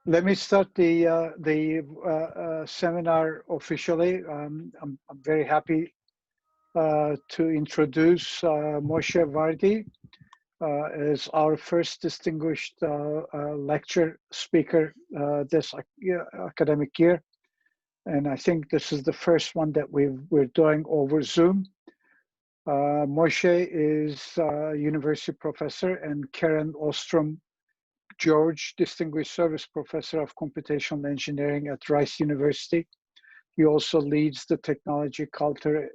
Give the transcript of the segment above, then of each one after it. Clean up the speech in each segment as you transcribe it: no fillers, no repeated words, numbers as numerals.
Let me start the seminar officially. I'm very happy to introduce Moshe Vardi as our first distinguished lecture speaker this academic year. And I think this is the first one that we're doing over Zoom. Moshe is a university professor and Karen Ostrom George, Distinguished Service Professor of Computational Engineering at Rice University. He also leads the Technology, Culture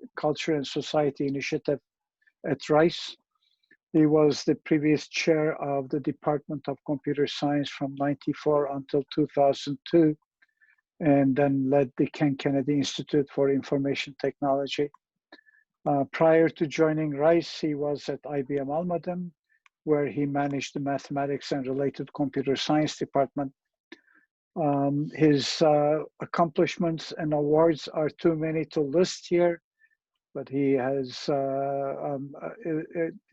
and Society Initiative at Rice. He was the previous chair of the Department of Computer Science from 1994 until 2002, and then led the Ken Kennedy Institute for Information Technology. Prior to joining Rice, he was at IBM Almaden, where he managed the mathematics and related computer science department. His accomplishments and awards are too many to list here, but he has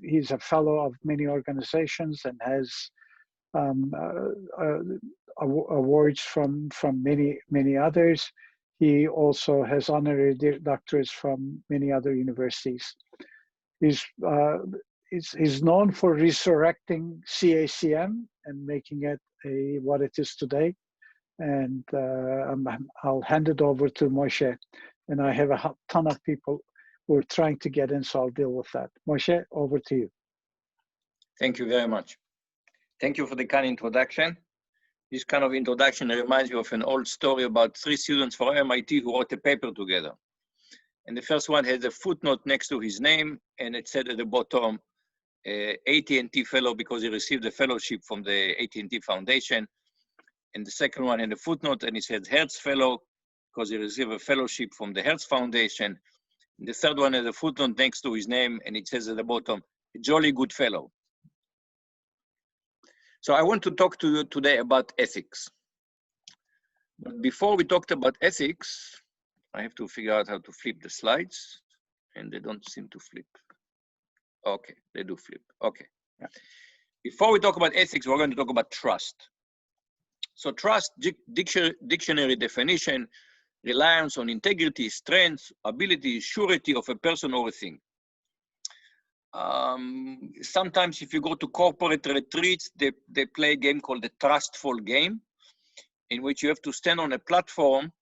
he's a fellow of many organizations and has awards from many others. He also has honorary doctorates from many other universities. He's known for resurrecting CACM and making it what it is today. And I'll hand it over to Moshe. And I have a ton of people who are trying to get in, so I'll deal with that. Moshe, over to you. Thank you very much. Thank you for the kind introduction. This kind of introduction reminds me of an old story about 3 students from MIT who wrote a paper together. And the first one had a footnote next to his name, and it said at the bottom, AT&T fellow because he received a fellowship from the AT&T Foundation. And the second one had a footnote, and it said Hertz fellow because he received a fellowship from the Hertz Foundation. And the third one had a footnote next to his name, and it says at the bottom, a jolly good fellow. So I want to talk to you today about ethics. But before we talked about ethics, I have to figure out how to flip the slides, and they don't seem to flip. Okay, they do flip. Okay. Yeah. Before we talk about ethics, we're going to talk about trust. So trust, dictionary definition, reliance on integrity, strength, ability, surety of a person or a thing. Sometimes if you go to corporate retreats, they play a game called the trustful game, in which you have to stand on a platform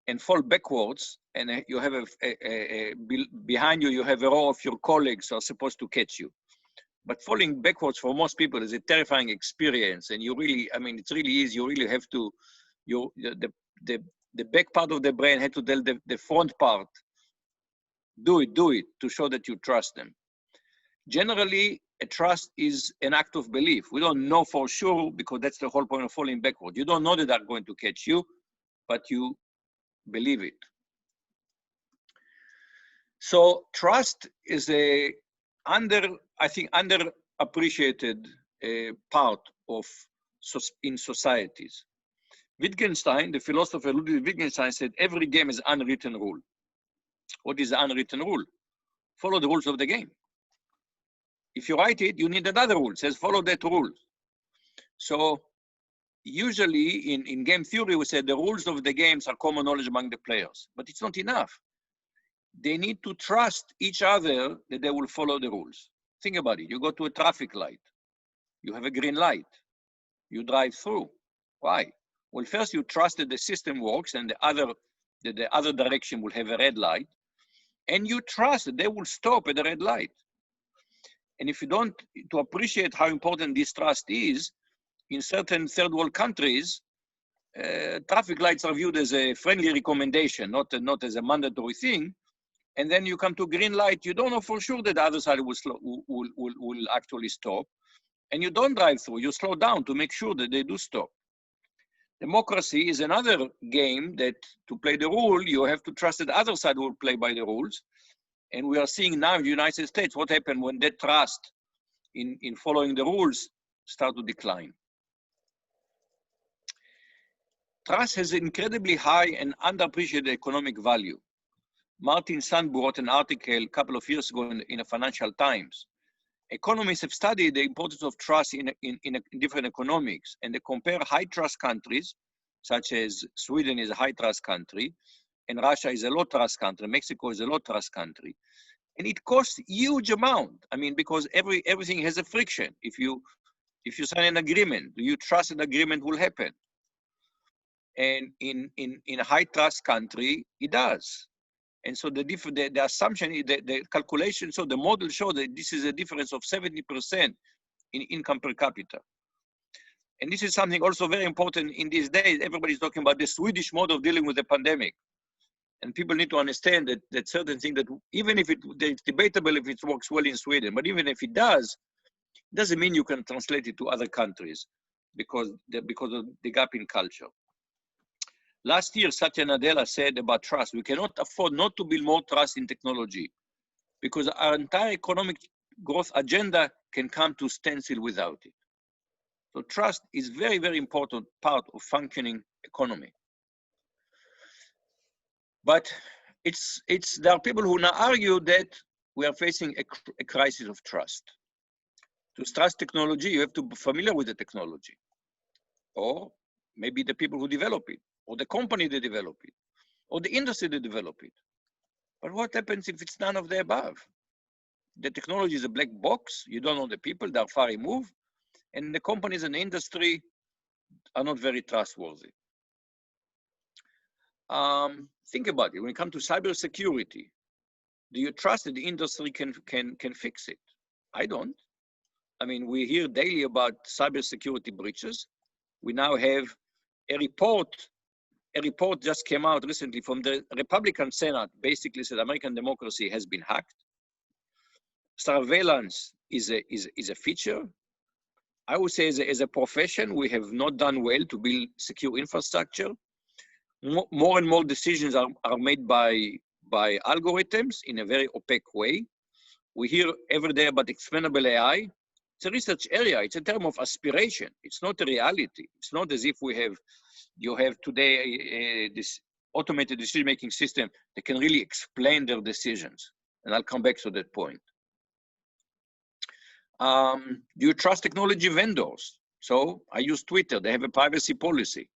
and fall backwards, and you have behind you, you have a row of your colleagues who are supposed to catch you. But falling backwards for most people is a terrifying experience, and you really, I mean, it's really easy. You really have to, the back part of the brain had to tell the front part, do it, to show that you trust them. Generally, a trust is an act of belief. We don't know for sure, because that's the whole point of falling backward. You don't know that they're going to catch you, but you believe it. So trust is I think underappreciated part of in societies. Wittgenstein, the philosopher Ludwig Wittgenstein, said every game is unwritten rule. What is the unwritten rule? Follow the rules of the game. If you write it, you need another rule. It says follow that rule. So usually in game theory, we say the rules of the games are common knowledge among the players, but it's not enough. They need to trust each other that they will follow the rules. Think about it. You go to a traffic light. You have a green light. You drive through. Why? Well, first you trust that the system works and the other direction will have a red light. And you trust that they will stop at the red light. And if you don't, to appreciate how important this trust is, in certain third world countries, traffic lights are viewed as a friendly recommendation, not as a mandatory thing. And then you come to green light, you don't know for sure that the other side will actually stop. And you don't drive through, you slow down to make sure that they do stop. Democracy is another game that to play the rule, you have to trust that the other side will play by the rules. And we are seeing now in the United States what happened when that trust in following the rules start to decline. Trust has incredibly high and underappreciated economic value. Martin Sandbu wrote an article a couple of years ago in the Financial Times, economists have studied the importance of trust in different economics, and they compare high trust countries, such as Sweden is a high trust country, and Russia is a low trust country, Mexico is a low trust country. And it costs huge amount. I mean, because everything has a friction. If you sign an agreement, do you trust an agreement will happen? And in a high trust country, it does. And so the assumption, the calculation, so the model shows that this is a difference of 70% in income per capita. And this is something also very important in these days. Everybody's talking about the Swedish model of dealing with the pandemic. And people need to understand that certain things that even if it's debatable if it works well in Sweden, but even if it does, it doesn't mean you can translate it to other countries because of the gap in culture. Last year, Satya Nadella said about trust, we cannot afford not to build more trust in technology because our entire economic growth agenda can come to standstill without it. So trust is very, very important part of functioning economy. But there are people who now argue that we are facing a crisis of trust. To trust technology, you have to be familiar with the technology, or maybe the people who develop it, or the company that develop it, or the industry that develop it. But what happens if it's none of the above? The technology is a black box. You don't know the people, they are far removed, and the companies and the industry are not very trustworthy. Think about it. When it comes to cybersecurity, do you trust that the industry can fix it? I don't. I mean, we hear daily about cybersecurity breaches. We now have a report just came out recently from the Republican Senate, basically said American democracy has been hacked. Surveillance is a feature. I would say as a profession, we have not done well to build secure infrastructure. More and more decisions are made by algorithms in a very opaque way. We hear every day about expandable AI. It's a research area. It's a term of aspiration. It's not a reality. It's not as if you have today this automated decision-making system that can really explain their decisions. And I'll come back to that point. Do you trust technology vendors? So I use Twitter. They have a privacy policy.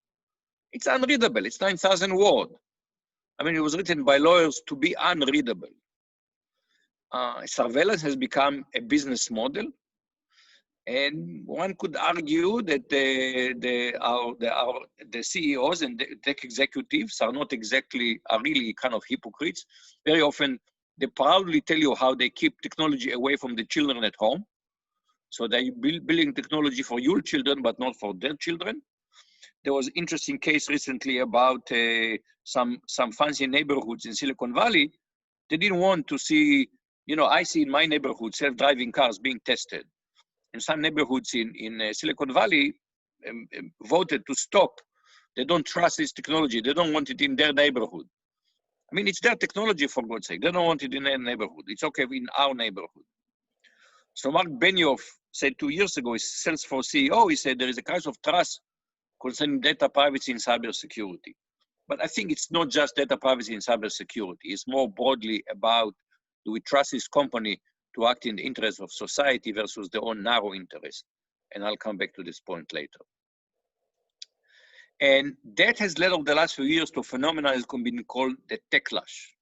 It's unreadable. It's 9,000 words. I mean, it was written by lawyers to be unreadable. Surveillance has become a business model. And one could argue that the CEOs and the tech executives are really kind of hypocrites. Very often, they proudly tell you how they keep technology away from the children at home. So they're building technology for your children, but not for their children. There was an interesting case recently about some fancy neighborhoods in Silicon Valley. They didn't want to see, I see in my neighborhood self-driving cars being tested. And some neighborhoods in Silicon Valley voted to stop. They don't trust this technology. They don't want it in their neighborhood. I mean, it's their technology, for God's sake. They don't want it in their neighborhood. It's okay in our neighborhood. So Mark Benioff said 2 years ago, as Salesforce CEO, he said there is a crisis of trust concerning data privacy and cybersecurity. But I think it's not just data privacy and cybersecurity. It's more broadly about, do we trust this company to act in the interest of society versus their own narrow interest? And I'll come back to this point later. And that has led over the last few years to a phenomenon that has been called the techlash.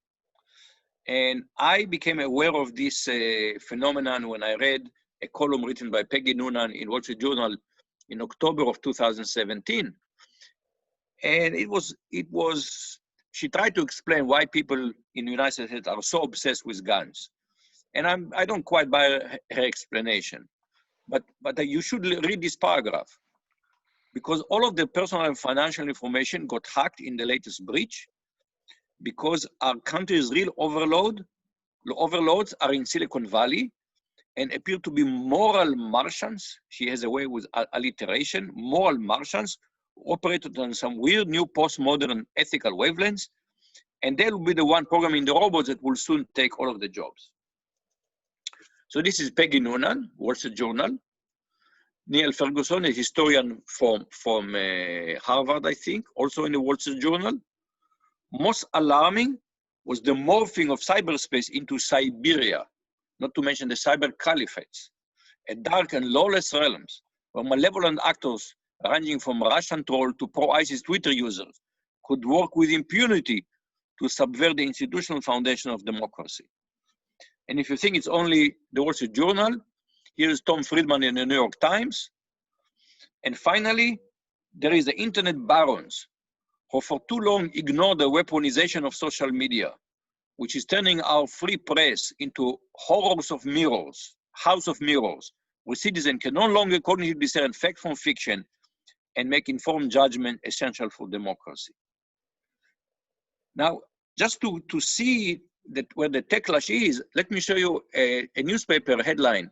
And I became aware of this phenomenon when I read a column written by Peggy Noonan in Wall Street Journal in October of 2017. And she tried to explain why people in the United States are so obsessed with guns. And I don't quite buy her explanation, but you should read this paragraph, because all of the personal and financial information got hacked in the latest breach, because our country's real overloads are in Silicon Valley and appear to be moral Martians. She has a way with alliteration, moral Martians, operated on some weird new postmodern ethical wavelengths, and they'll be the one programming the robots that will soon take all of the jobs. So this is Peggy Noonan, Wall Street Journal. Neil Ferguson, a historian from Harvard, I think, also in the Wall Street Journal. Most alarming was the morphing of cyberspace into Siberia, not to mention the cyber caliphates. a dark and lawless realms where malevolent actors ranging from Russian troll to pro-ISIS Twitter users could work with impunity to subvert the institutional foundation of democracy. And if you think it's only the Wall Street Journal, here's Tom Friedman in the New York Times. And finally, there is the internet barons who for too long ignored the weaponization of social media, which is turning our free press into horrors of mirrors, house of mirrors, where citizens can no longer cognitively discern fact from fiction and make informed judgment essential for democracy. Now, just to see that where the techlash is, let me show you a newspaper headline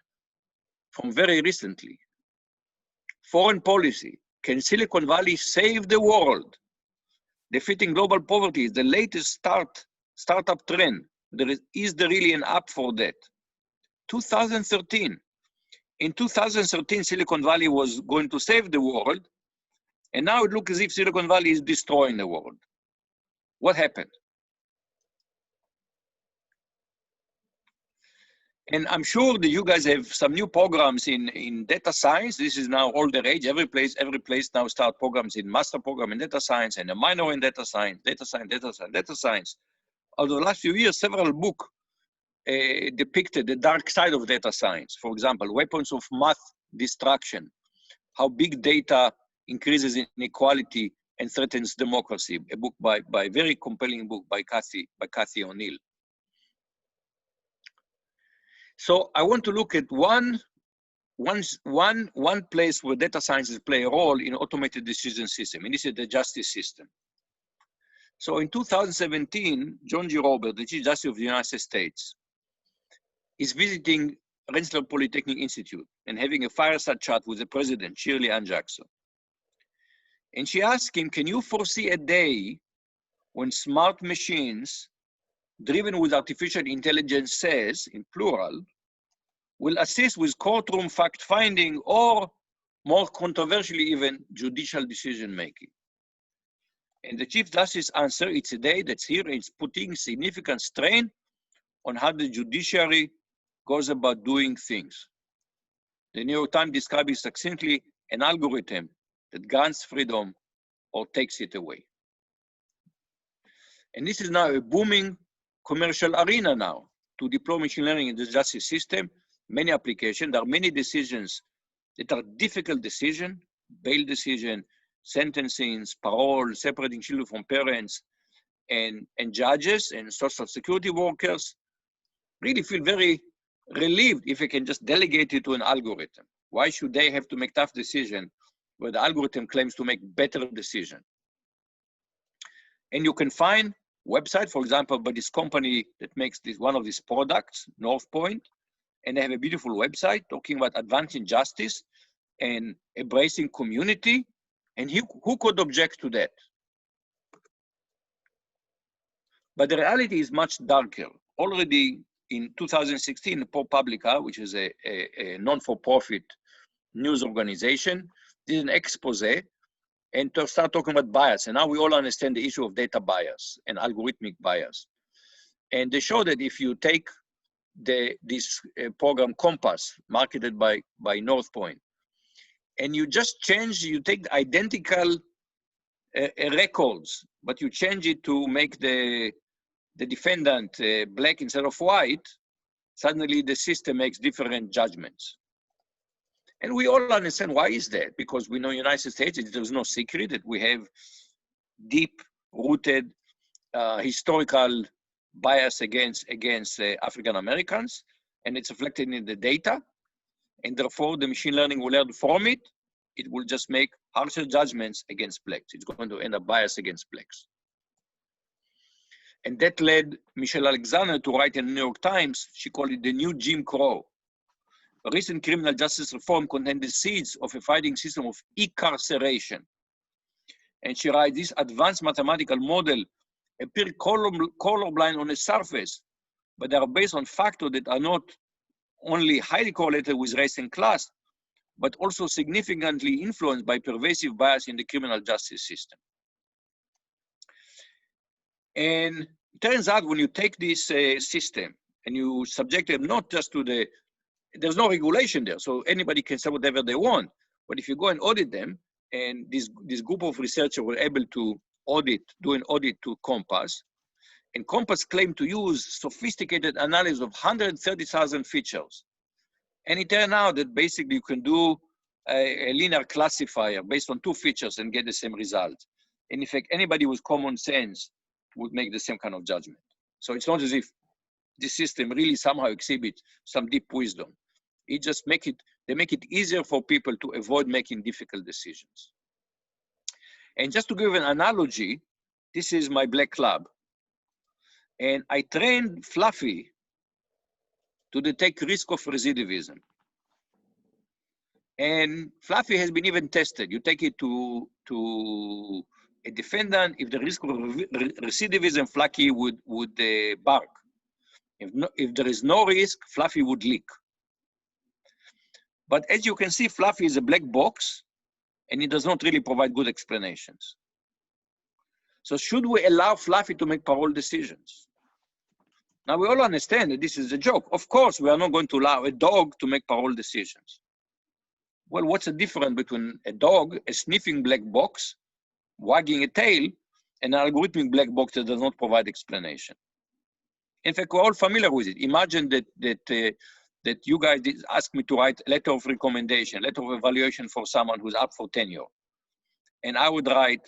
from very recently. Foreign policy, can Silicon Valley save the world? Defeating global poverty is the latest startup trend. Is there really an app for that? 2013. In 2013, Silicon Valley was going to save the world, and now it looks as if Silicon Valley is destroying the world. What happened? And I'm sure that you guys have some new programs in data science. This is now all the rage. Every place now start programs in master program in data science and a minor in data science. Over the last few years, several books depicted the dark side of data science. For example, weapons of math destruction, how big data increases inequality and threatens democracy. A book by very compelling book by Cathy O'Neill. So I want to look at one place where data sciences play a role in automated decision system, and this is the justice system. So in 2017, John G. Roberts, the Chief Justice of the United States, is visiting Rensselaer Polytechnic Institute and having a fireside chat with the president, Shirley Ann Jackson. And she asked him, can you foresee a day when smart machines driven with artificial intelligence says, in plural, will assist with courtroom fact-finding or, more controversially even, judicial decision-making? And the Chief Justice answered, it's a day that's here, it's putting significant strain on how the judiciary goes about doing things. The New York Times describes it succinctly, an algorithm that grants freedom or takes it away. And this is now a booming commercial arena now to deploy machine learning in the justice system. Many applications, there are many decisions that are difficult decisions, bail decision, sentencing, parole, separating children from parents, and judges and social security workers really feel very relieved if they can just delegate it to an algorithm. Why should they have to make tough decisions where the algorithm claims to make better decisions? And you can find website, for example, by this company that makes this one of these products, North Point, and they have a beautiful website talking about advancing justice and embracing community. And who could object to that? But the reality is much darker. Already in 2016, ProPublica, which is a non-for-profit news organization, did an expose and to start talking about bias. And now we all understand the issue of data bias and algorithmic bias. And they show that if you take this program Compass, marketed by North Point, and you just change, you take the identical records, but you change it to make the defendant black instead of white, suddenly the system makes different judgments. And we all understand why is that, because we know in the United States, there's no secret that we have deep-rooted historical bias against African Americans, and it's reflected in the data, and therefore the machine learning will learn from it. It will just make harsher judgments against blacks. It's going to end up biased against blacks. And that led Michelle Alexander to write in the New York Times, she called it the new Jim Crow. A recent criminal justice reform contained the seeds of a fighting system of incarceration. And she writes, this advanced mathematical model appear colorblind on the surface, but they are based on factors that are not only highly correlated with race and class, but also significantly influenced by pervasive bias in the criminal justice system. And it turns out when you take this system and you subject them not just to the there's no regulation there, so anybody can say whatever they want. But if you go and audit them, and this group of researchers were able to do an audit to Compass, and Compass claimed to use sophisticated analysis of 130,000 features. And it turned out that basically you can do a linear classifier based on 2 features and get the same result. And in fact, anybody with common sense would make the same kind of judgment. So it's not as if this system really somehow exhibits some deep wisdom. It just they make it easier for people to avoid making difficult decisions. And just to give an analogy, this is my black lab. And I trained Fluffy to detect risk of recidivism. And Fluffy has been even tested. You take it to a defendant, if the risk of recidivism, Fluffy would bark. If there is no risk, Fluffy would lick. But as you can see, Fluffy is a black box, and it does not really provide good explanations. So should we allow Fluffy to make parole decisions? Now we all understand that this is a joke. Of course, we are not going to allow a dog to make parole decisions. Well, what's the difference between a dog, a sniffing black box, wagging a tail, and an algorithmic black box that does not provide explanation? In fact, we're all familiar with it. Imagine that you guys asked me to write a letter of recommendation, letter of evaluation for someone who's up for tenure. And I would write,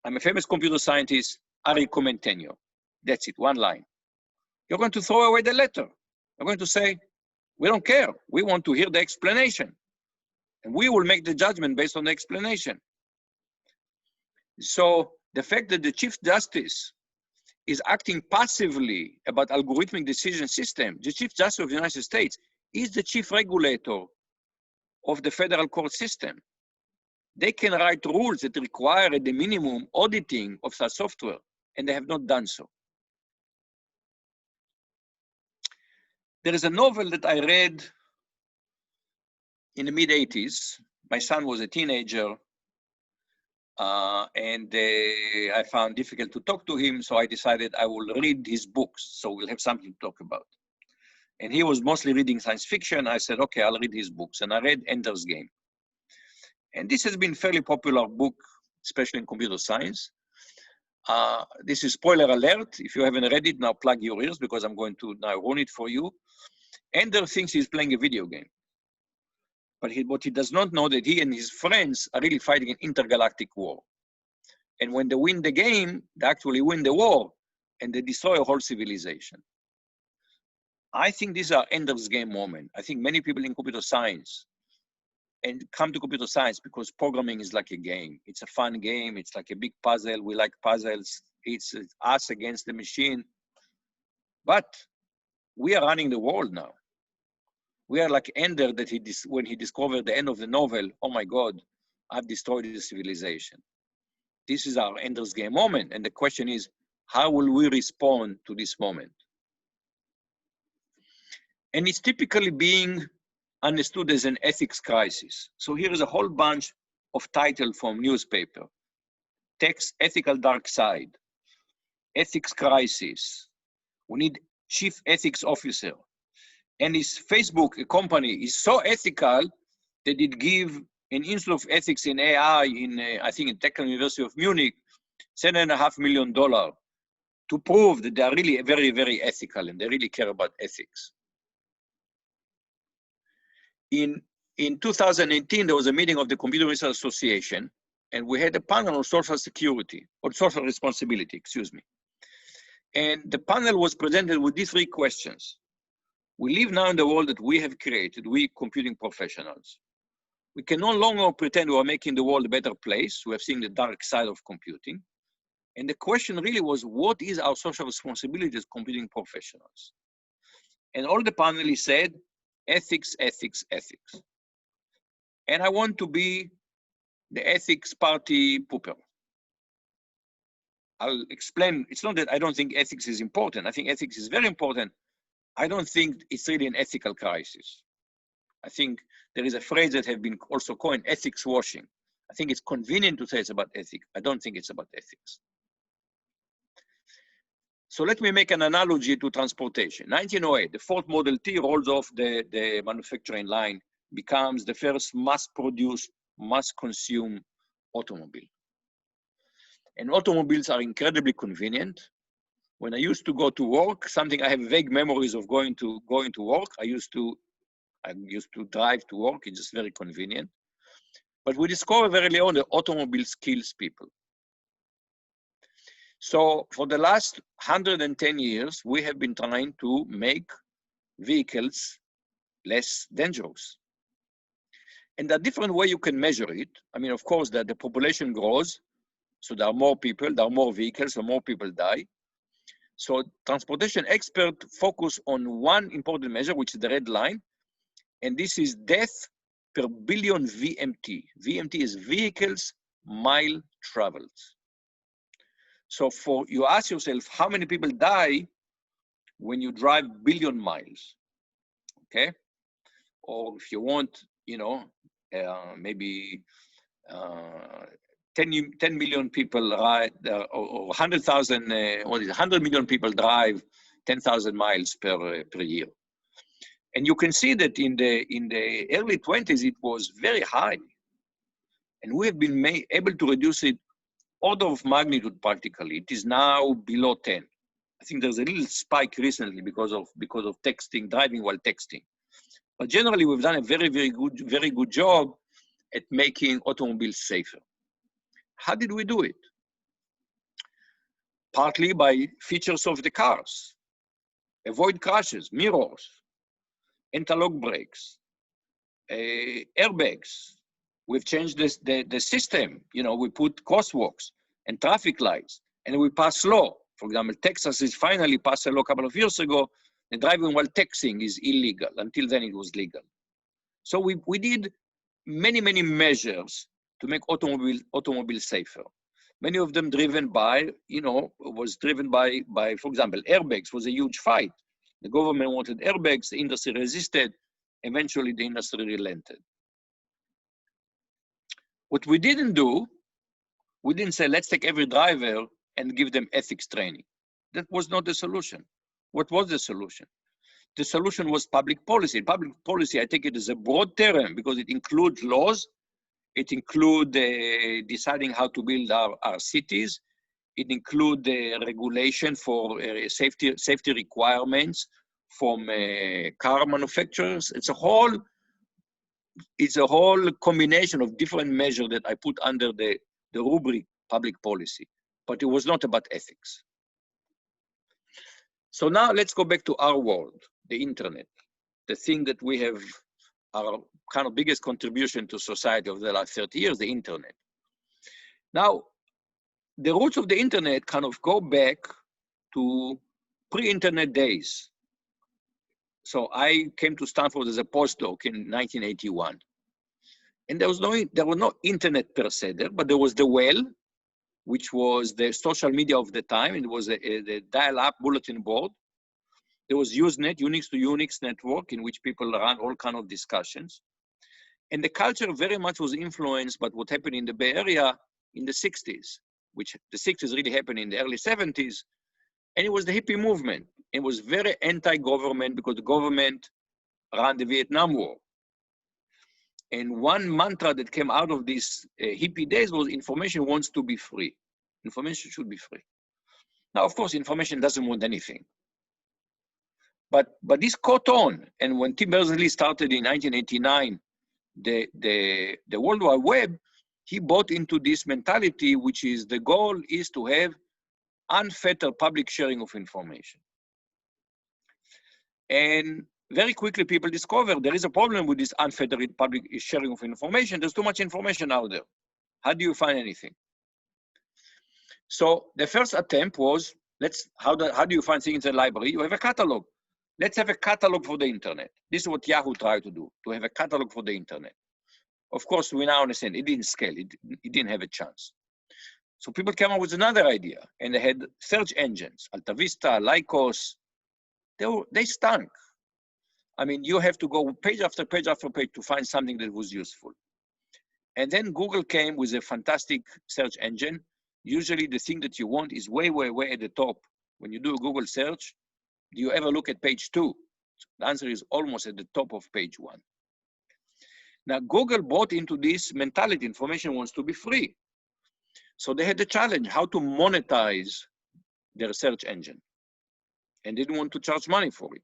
I'm a famous computer scientist, I recommend tenure. That's it, 1 line. You're going to throw away the letter. You're going to say, we don't care. We want to hear the explanation. And we will make the judgment based on the explanation. So the fact that the Chief Justice is acting passively about algorithmic decision system, the Chief Justice of the United States is the chief regulator of the federal court system. They can write rules that require at the minimum auditing of such software, and they have not done so. There is a novel that I read in the mid-80s. My son was a teenager, and I found it difficult to talk to him, so I decided I will read his books, so we'll have something to talk about. And he was mostly reading science fiction. I said, okay, I'll read his books, and I read Ender's Game. And this has been a fairly popular book, especially in computer science. This is spoiler alert. If you haven't read it, now plug your ears, because I'm going to now ruin it for you. Ender thinks he's playing a video game. But what he does not know that he and his friends are really fighting an intergalactic war. And when they win the game, they actually win the war, and they destroy a whole civilization. I think these are Ender's Game moments. I think many people in computer science and come to computer science because programming is like a game. It's a fun game. It's like a big puzzle. We like puzzles. It's us against the machine. But we are running the world now. We are like Ender that when he discovered the end of the novel, oh my God, I've destroyed the civilization. This is our Ender's Game moment. And the question is, how will we respond to this moment? And it's typically being understood as an ethics crisis. So here is a whole bunch of titles from newspaper. Text, ethical dark side, ethics crisis. We need chief ethics officer. And his Facebook company is so ethical that it give an Institute of Ethics in AI in, I think, in Techno-University of Munich, $7.5 million to prove that they are really very, very ethical and they really care about ethics. In 2018, there was a meeting of the Computer Research Association, and we had a panel on social security, or social responsibility, excuse me. And the panel was presented with these 3 questions. We live now in the world that we have created, we computing professionals. We can no longer pretend we are making the world a better place. We have seen the dark side of computing. And the question really was, what is our social responsibility as computing professionals? And all the panelists said, ethics, ethics, ethics. And I want to be the ethics party pooper. I'll explain. It's not that I don't think ethics is important. I think ethics is very important. I don't think it's really an ethical crisis. I think there is a phrase that has been also coined, ethics washing. I think it's convenient to say it's about ethics. I don't think it's about ethics. So let me make an analogy to transportation. 1908, the Ford Model T rolls off the manufacturing line, becomes the first mass-produced, mass-consumed automobile. And automobiles are incredibly convenient. When I used to go to work, something I have vague memories of going to work, I used to drive to work. It's just very convenient. But we discovered very early on that automobiles kills people. So for the last 110 years, we have been trying to make vehicles less dangerous. And there are different ways you can measure it. I mean, of course, that the population grows, so there are more people, there are more vehicles, so more people die. So transportation experts focus on one important measure, which is the red line, and this is death per billion VMT. VMT is vehicles mile traveled. So you ask yourself, how many people die when you drive billion miles, okay? Or if you want, you know, maybe 10 million people ride, or 100,000, 100 million people drive 10,000 miles per year. And you can see that in the early 20s, it was very high. And we have been able to reduce it order of magnitude practically. It is now below 10. I think there's a little spike recently because of texting, driving while texting. But generally, we've done a very good job at making automobiles safer. How did we do it? Partly by features of the cars. Avoid crashes, mirrors, anti-lock brakes, airbags. We've changed the system. You know, we put crosswalks and traffic lights, and we pass law. For example, Texas has finally passed a law a couple of years ago that driving while texting is illegal. Until then, it was legal. So we did many measures to make automobiles safer. Many of them driven by, you know, for example, airbags was a huge fight. The government wanted airbags, the industry resisted. Eventually, the industry relented. What we didn't do, we didn't say, let's take every driver and give them ethics training. That was not the solution. What was the solution? The solution was public policy. Public policy, I take it as a broad term because it includes laws. It includes deciding how to build our cities. It includes regulation for safety requirements from car manufacturers. It's a whole combination of different measures that I put under the rubric public policy, but it was not about ethics. So now let's go back to our world, the internet, the thing that we have, our kind of biggest contribution to society over the last 30 years, the internet. Now, the roots of the internet kind of go back to pre-internet days. So I came to Stanford as a postdoc in 1981. And there was no internet per se there, but there was the well, which was the social media of the time. It was the dial-up bulletin board. There was Usenet, Unix to Unix network, in which people ran all kinds of discussions. And the culture very much was influenced by what happened in the Bay Area in the 60s, which the 60s really happened in the early 70s. And it was the hippie movement. It was very anti-government because the government ran the Vietnam War. And one mantra that came out of these hippie days was information wants to be free. Information should be free. Now, of course, information doesn't want anything. But this caught on. And when Tim Berners-Lee started in 1989, the World Wide Web, he bought into this mentality, which is the goal is to have unfettered public sharing of information. And very quickly, people discovered there is a problem with this unfettered public sharing of information. There's too much information out there. How do you find anything? So the first attempt was, how do you find things in the library? You have a catalog. Let's have a catalog for the internet. This is what Yahoo tried to do, to have a catalog for the internet. Of course, we now understand it didn't scale. It didn't have a chance. So people came up with another idea, and they had search engines, Alta Vista, Lycos. They stunk. I mean, you have to go page after page after page to find something that was useful. And then Google came with a fantastic search engine. Usually the thing that you want is way at the top When you do a Google search, do you ever look at page 2? The answer is almost at the top of page 1. Now, Google brought into this mentality, information wants to be free. So they had the challenge, how to monetize their search engine. And they didn't want to charge money for it.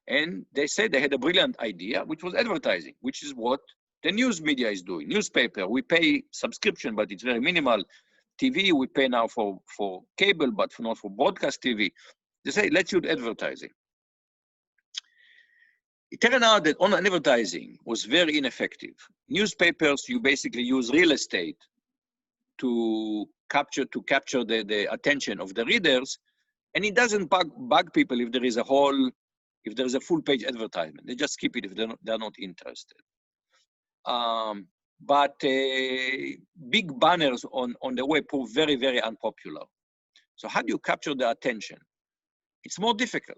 And they said they had a brilliant idea, which was advertising, which is what the news media is doing. Newspaper, we pay subscription, but it's very minimal. TV, we pay now for cable, but not for broadcast TV. They say, let's use advertising. It turned out that online advertising was very ineffective. Newspapers, you basically use real estate to capture the attention of the readers, and it doesn't bug people if there is a full page advertisement. They just skip it if they're not interested. But big banners on the web prove very, very unpopular. So how do you capture the attention? It's more difficult.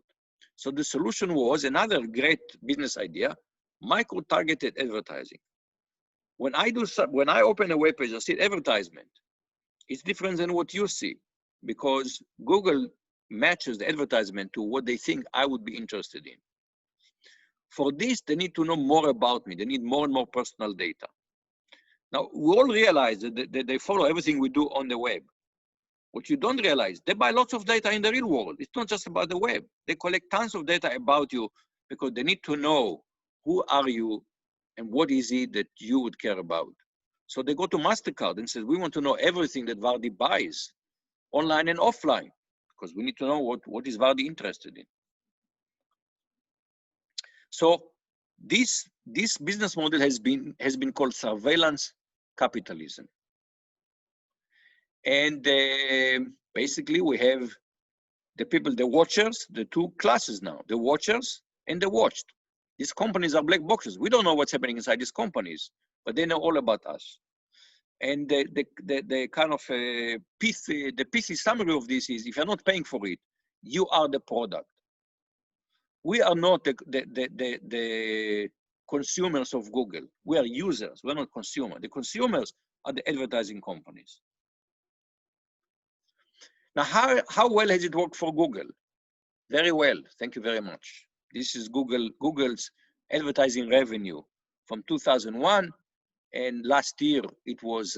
So the solution was another great business idea, micro-targeted advertising. When I open a web page and see advertisement, it's different than what you see, because Google matches the advertisement to what they think I would be interested in. For this, they need to know more about me. They need more and more personal data. Now, we all realize that they follow everything we do on the web. What you don't realize, they buy lots of data in the real world. It's not just about the web. They collect tons of data about you because they need to know who are you and what is it that you would care about. So they go to MasterCard and say, we want to know everything that Vardi buys, online and offline, because we need to know what is Vardi interested in. So this business model has been called surveillance capitalism. And basically we have the people, the watchers, the two classes now, the watchers and the watched. These companies are black boxes. We don't know what's happening inside these companies, but they know all about us. And the kind of pithy summary of this is, if you're not paying for it, you are the product. We are not the consumers of Google. We are users. We're not consumers. The consumers are the advertising companies. Now, how well has it worked for Google? Very well. Thank you very much. This is Google's advertising revenue from 2001. And last year, it was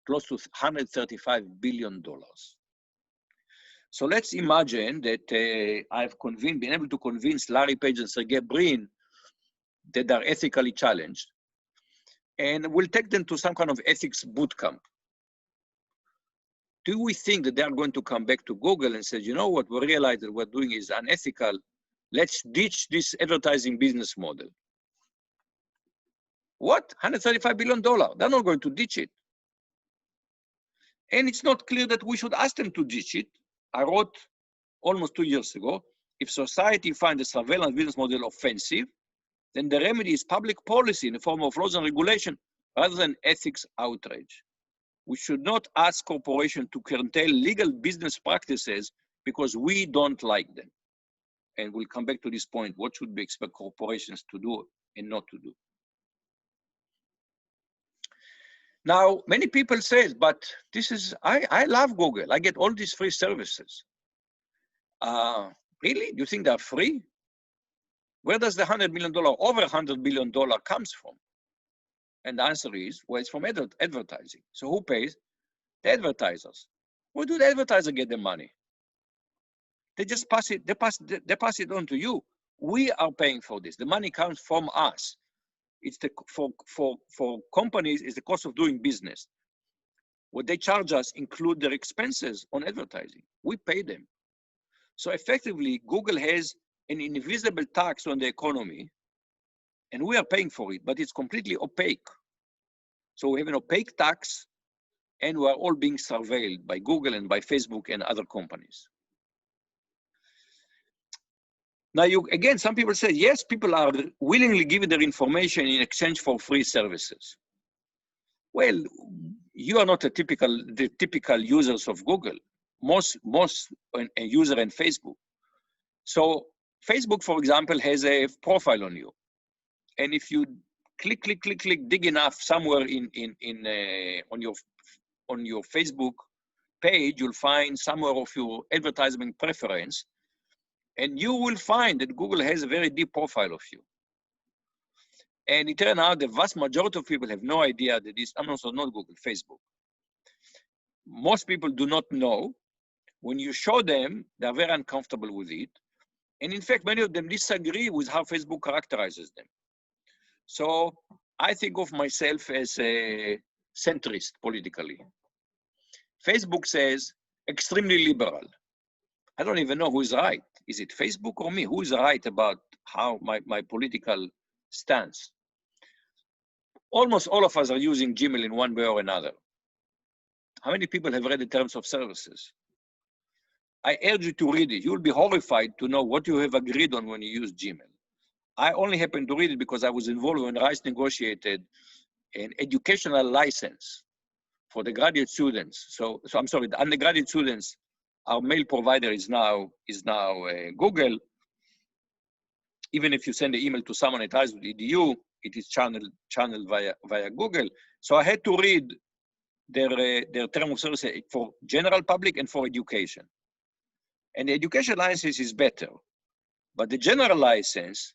close to $135 billion. So let's imagine that I've been able to convince Larry Page and Sergey Brin that they're ethically challenged. And we'll take them to some kind of ethics boot camp. Do we think that they're going to come back to Google and say, you know what, we realize that what we're doing is unethical. Let's ditch this advertising business model. What? $135 billion. They're not going to ditch it. And it's not clear that we should ask them to ditch it. I wrote almost 2 years ago, if society finds the surveillance business model offensive, then the remedy is public policy in the form of laws and regulation rather than ethics outrage. We should not ask corporations to curtail legal business practices because we don't like them. And we'll come back to this point. What should we expect corporations to do and not to do? Now, many people say, but this is, I love Google. I get all these free services. Really? Do you think they're free? Where does the $100 million, over $100 billion comes from? And the answer is, well, it's from advertising. So who pays? The advertisers. Where do the advertisers get the money? They just pass it, they pass it on to you. We are paying for this. The money comes from us. It's for companies, it's the cost of doing business. What they charge us include their expenses on advertising. We pay them. So effectively, Google has an invisible tax on the economy, and we are paying for it, but it's completely opaque. So we have an opaque tax, and we are all being surveilled by Google and by Facebook and other companies. Now, again, some people say, yes, people are willingly giving their information in exchange for free services. Well, you are not the typical users of Google. Most user in Facebook. So Facebook, for example, has a profile on you. And if you click, dig enough somewhere on your Facebook page, you'll find somewhere of your advertisement preference, and you will find that Google has a very deep profile of you. And it turned out the vast majority of people have no idea that this, I'm also not Google, Facebook. Most people do not know. When you show them, they're very uncomfortable with it. And in fact, many of them disagree with how Facebook characterizes them. So I think of myself as a centrist politically. Facebook says extremely liberal. I don't even know who is right. Is it Facebook or me? Who is right about how my political stance? Almost all of us are using Gmail in one way or another. How many people have read the terms of services? I urge you to read it. You'll be horrified to know what you have agreed on when you use Gmail. I only happened to read it because I was involved when Rice negotiated an educational license for the graduate students. So I'm sorry, the undergraduate students, our mail provider is now Google. Even if you send an email to someone at Rice.edu, it is channeled via Google. So I had to read their term of service for general public and for education. And the education license is better, but the general license,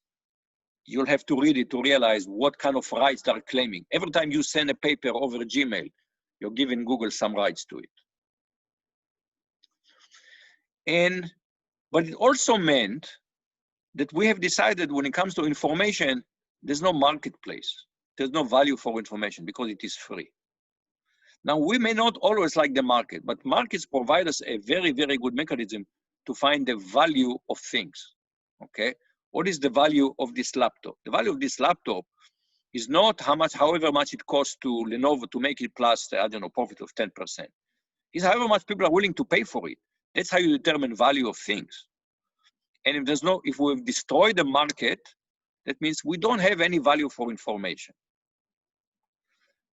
you'll have to read it to realize what kind of rights they're claiming. Every time you send a paper over Gmail, you're giving Google some rights to it. But it also meant that we have decided when it comes to information, there's no marketplace. There's no value for information because it is free. Now, we may not always like the market, but markets provide us a very, very good mechanism to find the value of things, okay? What is the value of this laptop? The value of this laptop is not however much it costs to Lenovo to make it plus, I don't know, profit of 10%. It's however much people are willing to pay for it. That's how you determine value of things. And if we've destroyed the market, that means we don't have any value for information.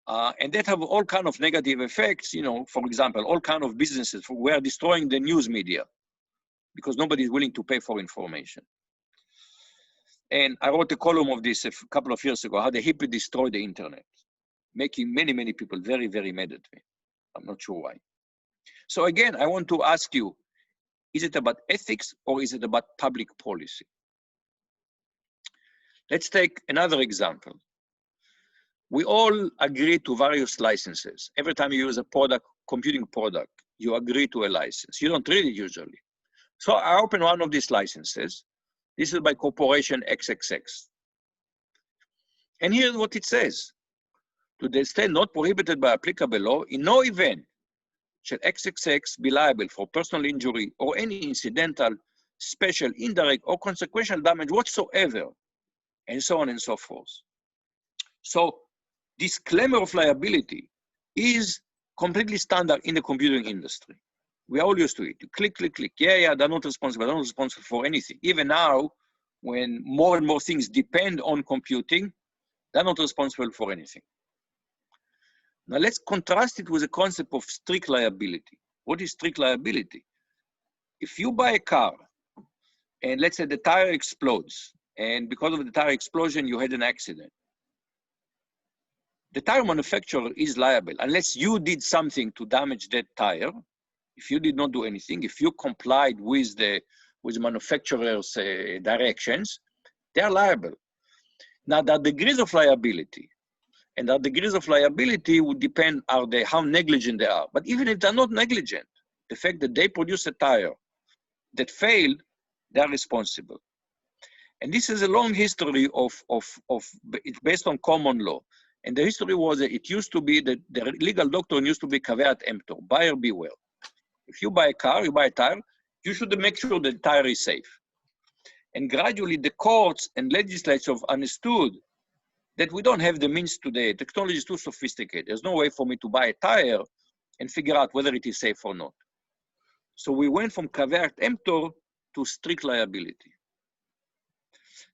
And that have all kind of negative effects, for example, all kind of businesses, we are destroying the news media because nobody is willing to pay for information. And I wrote a column of this a couple of years ago, how the hippie destroyed the internet, making many, many people very, very mad at me. I'm not sure why. So again, I want to ask you, is it about ethics or is it about public policy? Let's take another example. We all agree to various licenses. Every time you use a product, computing product, you agree to a license. You don't read it usually. So I open one of these licenses. This is by corporation XXX. And here's what it says. To the extent not prohibited by applicable law, in no event shall XXX be liable for personal injury or any incidental, special, indirect, or consequential damage whatsoever, and so on and so forth. So disclaimer of liability is completely standard in the computing industry. We are all used to it. You click, click, click. Yeah, they're not responsible. They're not responsible for anything. Even now, when more and more things depend on computing, they're not responsible for anything. Now let's contrast it with the concept of strict liability. What is strict liability? If you buy a car and let's say the tire explodes, and because of the tire explosion, you had an accident, the tire manufacturer is liable unless you did something to damage that tire. If you did not do anything, if you complied with the manufacturer's directions, they are liable. Now, the degrees of liability, and the degrees of liability would depend on how negligent they are. But even if they're not negligent, the fact that they produce a tire that failed, they are responsible. And this is a long history it's based on common law. And the history was that it used to be that the legal doctrine used to be caveat emptor, buyer beware. If you buy a car, you buy a tire, you should make sure the tire is safe. And gradually the courts and legislatures understood that we don't have the means today. Technology is too sophisticated. There's no way for me to buy a tire and figure out whether it is safe or not. So we went from caveat emptor to strict liability.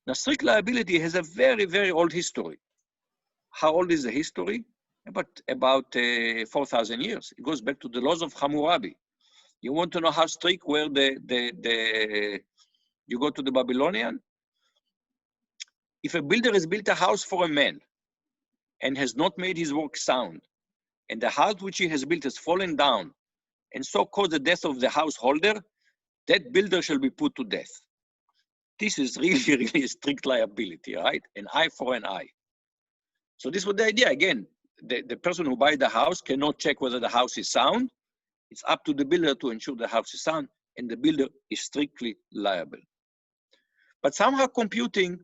Now, strict liability has a very, very old history. How old is the history? About 4,000 years. It goes back to the laws of Hammurabi. You want to know how strict were you go to the Babylonian? If a builder has built a house for a man and has not made his work sound, and the house which he has built has fallen down, and so cause the death of the householder, that builder shall be put to death. This is really, really strict liability, right? An eye for an eye. So this was the idea. Again, the person who buys the house cannot check whether the house is sound. It's up to the builder to ensure the house is sound, and the builder is strictly liable. But somehow computing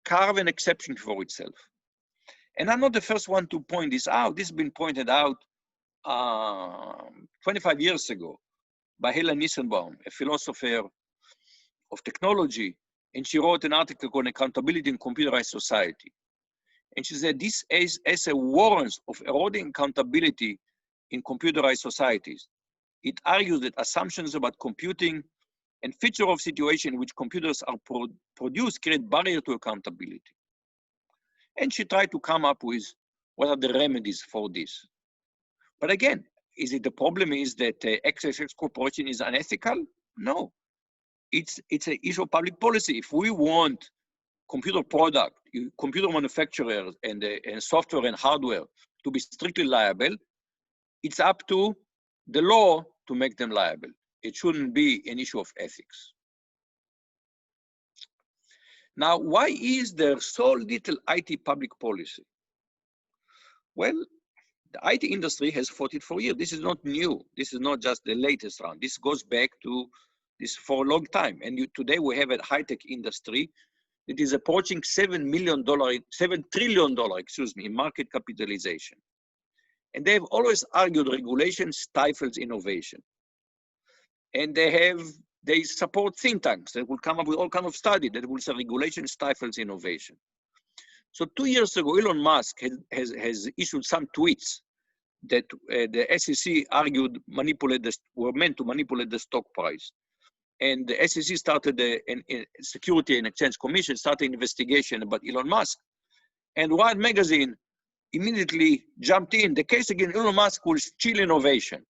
carved an exception for itself. And I'm not the first one to point this out. This has been pointed out 25 years ago by Helen Nissenbaum, a philosopher of technology, and she wrote an article on accountability in computerized society. And she said this is as a warrant of eroding accountability in computerized societies. It argues that assumptions about computing and feature of situation in which computers are produced create barrier to accountability. And she tried to come up with what are the remedies for this. But again, is it the problem is that XXX corporation is unethical? No, it's an issue of public policy. If we want computer product, computer manufacturers and software and hardware to be strictly liable, it's up to the law to make them liable. It shouldn't be an issue of ethics. Now, why is there so little IT public policy? Well, the IT industry has fought it for years. This is not new. This is not just the latest round. This goes back to this for a long time. And today we have a high-tech industry that is approaching $7 trillion, in market capitalization. And they've always argued regulation stifles innovation. And they support think tanks that will come up with all kinds of studies that will say regulation stifles innovation. So 2 years ago, Elon Musk has issued some tweets that the SEC argued were meant to manipulate the stock price. And the SEC started Security and Exchange Commission started an investigation about Elon Musk. And Wired magazine immediately jumped in. The case against Elon Musk will chill innovation.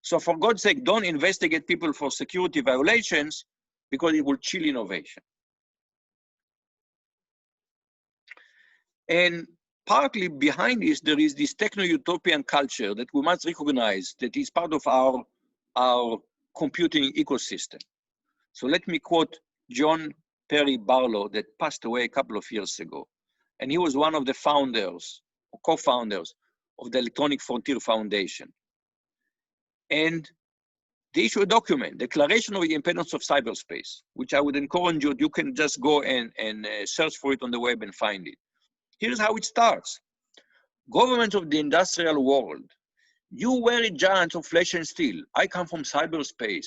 So for God's sake, don't investigate people for security violations because it will chill innovation. And partly behind this, there is this techno-utopian culture that we must recognize that is part of our computing ecosystem. So let me quote John Perry Barlow that passed away a couple of years ago. And he was one of the founders, or co-founders of the Electronic Frontier Foundation. And they issued a document, Declaration of the Independence of Cyberspace, which I would encourage you can just go and search for it on the web and find it. Here's how it starts. Governments of the industrial world, you weary giants of flesh and steel, I come from cyberspace,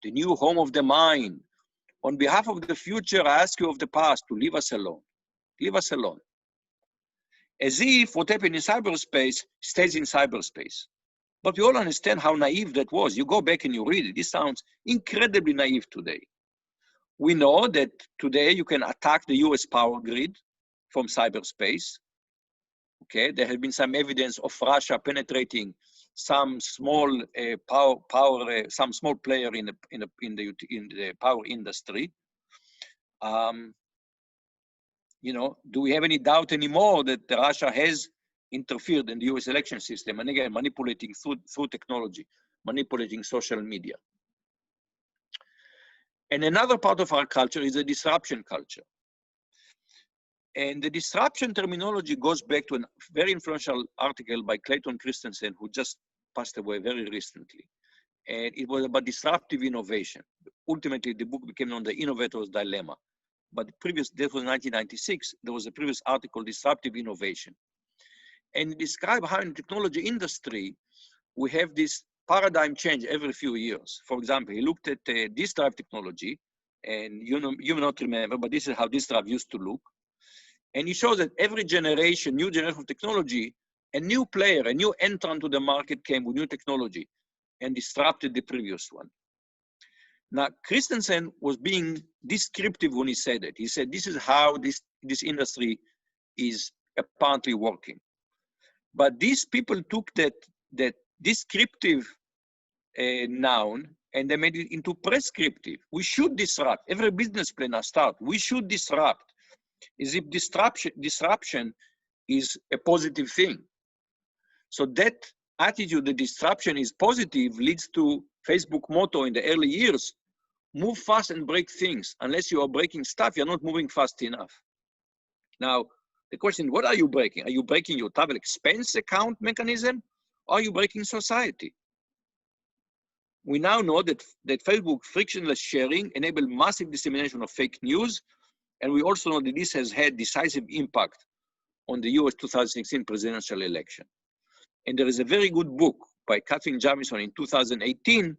the new home of the mind. On behalf of the future, I ask you of the past to leave us alone. Leave us alone. As if what happened in cyberspace stays in cyberspace. But we all understand how naive that was. You go back and you read it. This sounds incredibly naive today. We know that today you can attack the US power grid from cyberspace. Okay, there has been some evidence of Russia penetrating some small some small player in the power industry. You know, do we have any doubt anymore that Russia has interfered in the US election system? And again, manipulating through technology, manipulating social media. And another part of our culture is a disruption culture. And the disruption terminology goes back to a very influential article by Clayton Christensen, who just passed away very recently. And it was about disruptive innovation. Ultimately, the book became known The Innovator's Dilemma. But that was 1996, there was a previous article, Disruptive Innovation. And it described how in the technology industry, we have this paradigm change every few years. For example, he looked at disk drive technology, and you may not remember, but this is how disk drive used to look. And he shows that every generation, new generation of technology, a new player, a new entrant to the market came with new technology and disrupted the previous one. Now, Christensen was being descriptive when he said it. He said, this is how this industry is apparently working. But these people took that descriptive noun and they made it into prescriptive. We should disrupt. Every business plan I start, we should disrupt. As if disruption is a positive thing. So that attitude that disruption is positive leads to Facebook motto in the early years: move fast and break things. Unless you are breaking stuff, you're not moving fast enough. Now, the question, what are you breaking? Are you breaking your travel expense account mechanism? Or are you breaking society? We now know that Facebook frictionless sharing enabled massive dissemination of fake news. And we also know that this has had decisive impact on the US 2016 presidential election. And there is a very good book by Kathleen Jamison in 2018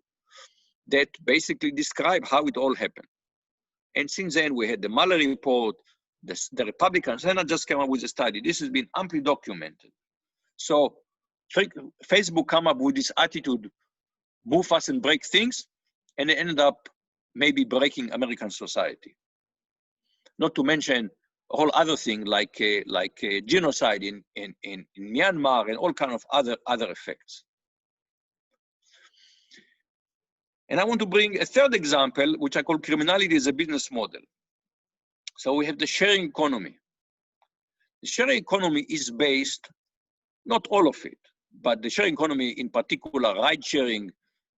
that basically describe how it all happened. And since then, we had the Mueller report, the Republican Senate just came up with a study. This has been amply documented. So Facebook come up with this attitude, move fast and break things, and they ended up maybe breaking American society. Not to mention a whole other thing like genocide in Myanmar and all kind of other effects. And I want to bring a third example, which I call criminality as a business model. So we have the sharing economy. The sharing economy is based, not all of it, but the sharing economy in particular, ride sharing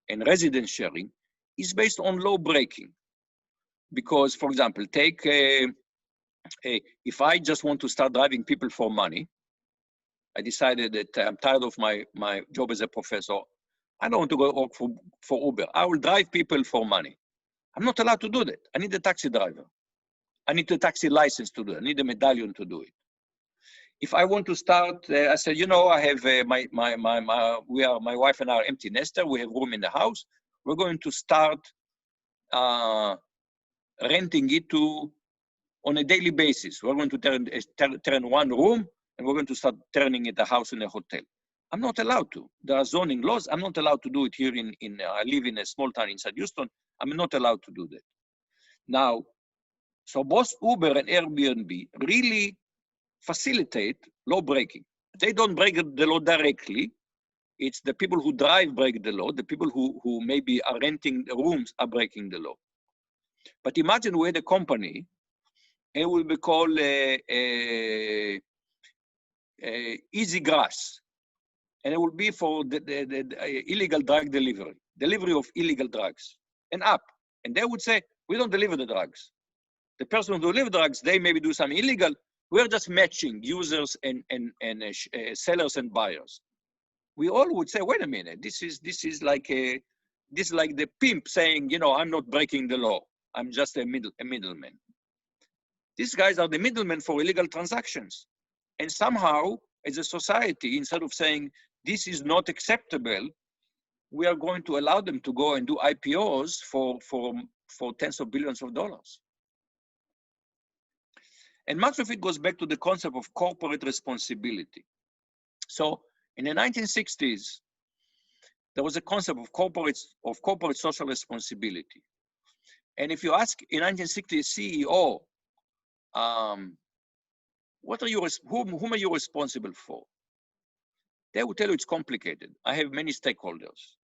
and residence sharing, is based on law breaking. Because, for example, take if I just want to start driving people for money, I decided that I'm tired of my job as a professor. I don't want to go work for Uber. I will drive people for money. I'm not allowed to do that. I need a taxi driver. I need a taxi license to do it. I need a medallion to do it. If I want to start, I said, you know, I have my wife and I are empty nester. We have room in the house. We're going to start renting it on a daily basis. We're going to turn one room and we're going to start turning it a house in a hotel. I'm not allowed to. There are zoning laws. I'm not allowed to do it here I live in a small town inside Houston. I'm not allowed to do that. Now, so both Uber and Airbnb really facilitate law breaking. They don't break the law directly. It's the people who drive break the law. The people who maybe are renting the rooms are breaking the law. But imagine we had a company, it will be called Easy Grass. And it will be for the illegal drug delivery of illegal drugs, an app. And they would say, we don't deliver the drugs. The person who delivers drugs, they maybe do something illegal. We're just matching users and sellers and buyers. We all would say, wait a minute, this is like the pimp saying, you know, I'm not breaking the law. I'm just a middleman. These guys are the middlemen for illegal transactions. And somehow, as a society, instead of saying, this is not acceptable, we are going to allow them to go and do IPOs for tens of billions of dollars. And much of it goes back to the concept of corporate responsibility. So in the 1960s, there was a concept of corporate social responsibility. And if you ask in 1960 a CEO, whom are you responsible for? They will tell you it's complicated. I have many stakeholders.